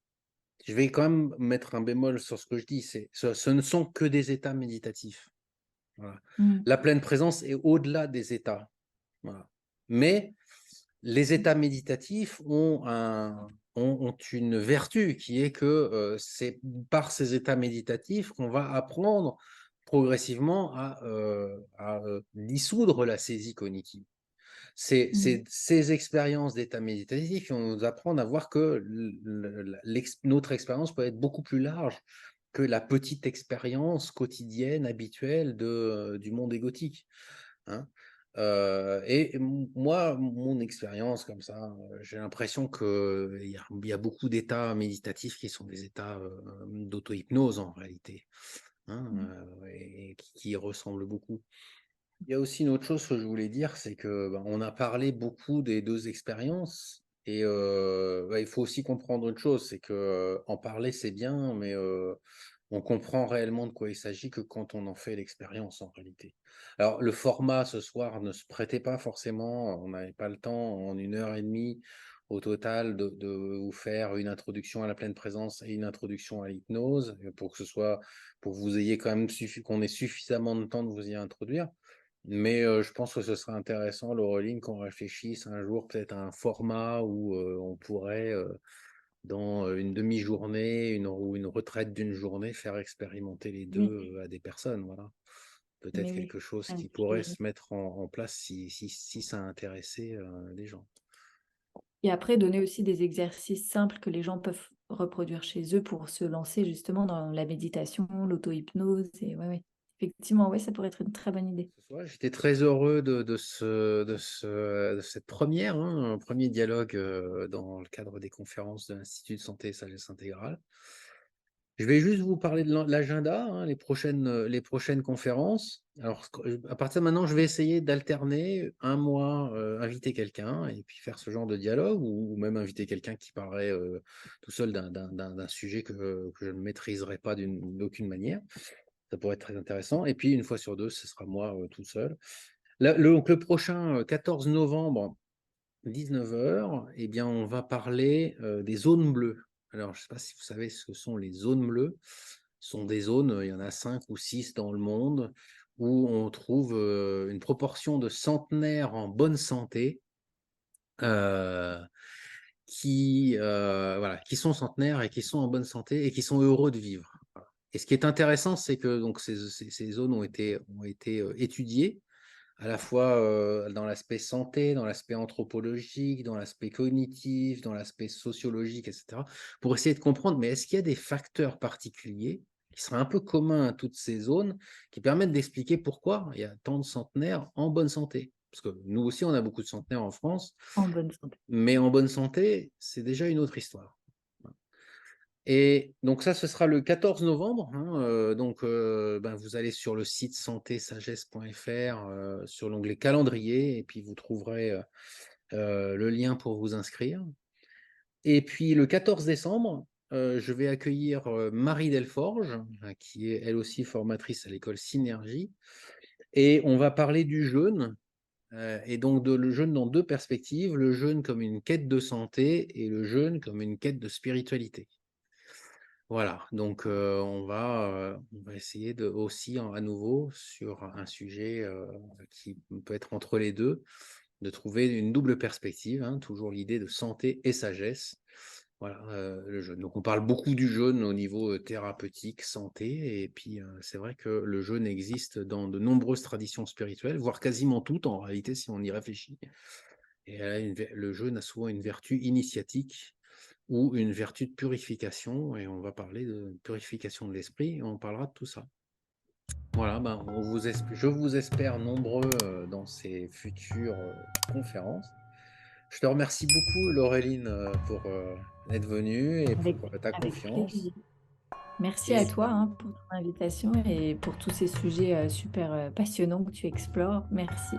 je vais quand même mettre un bémol sur ce que je dis, ce ne sont que des états méditatifs. Voilà. Mhm. La pleine présence est au-delà des états. Voilà. Mais les états méditatifs ont une vertu qui est que c'est par ces états méditatifs qu'on va apprendre progressivement à dissoudre la saisie cognitive. C'est Mhm. ces expériences d'état méditatif qui vont nous apprendre à voir que notre expérience peut être beaucoup plus large que la petite expérience quotidienne, habituelle du monde égotique. Hein. Moi, mon expérience comme ça, j'ai l'impression qu'il y a beaucoup d'états méditatifs qui sont des états d'auto-hypnose en réalité, hein, et qui y ressemblent beaucoup. Il y a aussi une autre chose que je voulais dire, c'est que on a parlé beaucoup des deux expériences, et il faut aussi comprendre une chose, c'est que en parler c'est bien, mais On comprend réellement de quoi il s'agit que quand on en fait l'expérience en réalité. Alors le format ce soir ne se prêtait pas forcément, on n'avait pas le temps en 1 heure et demie au total de vous faire une introduction à la pleine présence et une introduction à l'hypnose, pour que ce soit pour que vous ayez quand même qu'on ait suffisamment de temps de vous y introduire. Mais je pense que ce serait intéressant, Laureline, qu'on réfléchisse un jour peut-être à un format où, on pourrait, dans une demi-journée ou une retraite d'une journée, faire expérimenter les Oui, deux à des personnes. Voilà. Peut-être mais oui. quelque chose Et qui pourrait puis se mettre en place si ça intéressait les gens. et après donner aussi des exercices simples que les gens peuvent reproduire chez eux pour se lancer justement dans la méditation, l'auto-hypnose et ouais, ouais. Effectivement, ouais, ça pourrait être une très bonne idée. Ce soir, j'étais très heureux de cette première, hein, un premier dialogue dans le cadre des conférences de l'Institut de santé et sagesse intégrale. Je vais juste vous parler de l'agenda, hein, les prochaines conférences. Alors, à partir de maintenant, je vais essayer d'alterner un mois, inviter quelqu'un et puis faire ce genre de dialogue ou même inviter quelqu'un qui parlerait tout seul d'un sujet que je ne maîtriserai pas d'aucune manière. Ça pourrait être très intéressant. Et puis, une fois sur deux, ce sera moi tout seul. Donc, le prochain 14 novembre, 19 h, eh bien, on va parler des zones bleues. Alors, je ne sais pas si vous savez ce que sont les zones bleues. Ce sont des zones, il y en a 5 ou 6 dans le monde, où on trouve une proportion de centenaires en bonne santé euh, voilà, qui sont centenaires et qui sont en bonne santé et qui sont heureux de vivre. Voilà. Et ce qui est intéressant, c'est que donc, ces zones ont été étudiées à la fois dans l'aspect santé, dans l'aspect anthropologique, dans l'aspect cognitif, dans l'aspect sociologique, etc., pour essayer de comprendre, mais est-ce qu'il y a des facteurs particuliers qui seraient un peu communs à toutes ces zones, qui permettent d'expliquer pourquoi il y a tant de centenaires en bonne santé? Parce que nous aussi, on a beaucoup de centenaires en France, En bonne santé. mais en bonne santé, c'est déjà une autre histoire. Et donc ça, ce sera le 14 novembre, hein, donc ben, vous allez sur le site santé-sagesse.fr, sur l'onglet calendrier, et puis vous trouverez le lien pour vous inscrire. Et puis le 14 décembre, je vais accueillir Marie Delforge, qui est elle aussi formatrice à l'école Synergie, et on va parler du jeûne, et donc le jeûne dans deux perspectives, le jeûne comme une quête de santé et le jeûne comme une quête de spiritualité. Voilà, donc on va essayer aussi à nouveau sur un sujet qui peut être entre les deux, de trouver une double perspective, hein, toujours l'idée de santé et sagesse. Voilà, le jeûne. Donc on parle beaucoup du jeûne au niveau thérapeutique, santé, et puis c'est vrai que le jeûne existe dans de nombreuses traditions spirituelles, voire quasiment toutes en réalité si on y réfléchit. Et le jeûne a souvent une vertu initiatique ou une vertu de purification, et on va parler de purification de l'esprit, et on parlera de tout ça. Voilà, ben, je vous espère nombreux dans ces futures conférences. Je te remercie beaucoup, Laureline, pour être venue et Avec pour ta avec confiance. plaisir. Merci à Et toi, hein, pour ton invitation et pour tous ces sujets, super, passionnants que tu explores. Merci.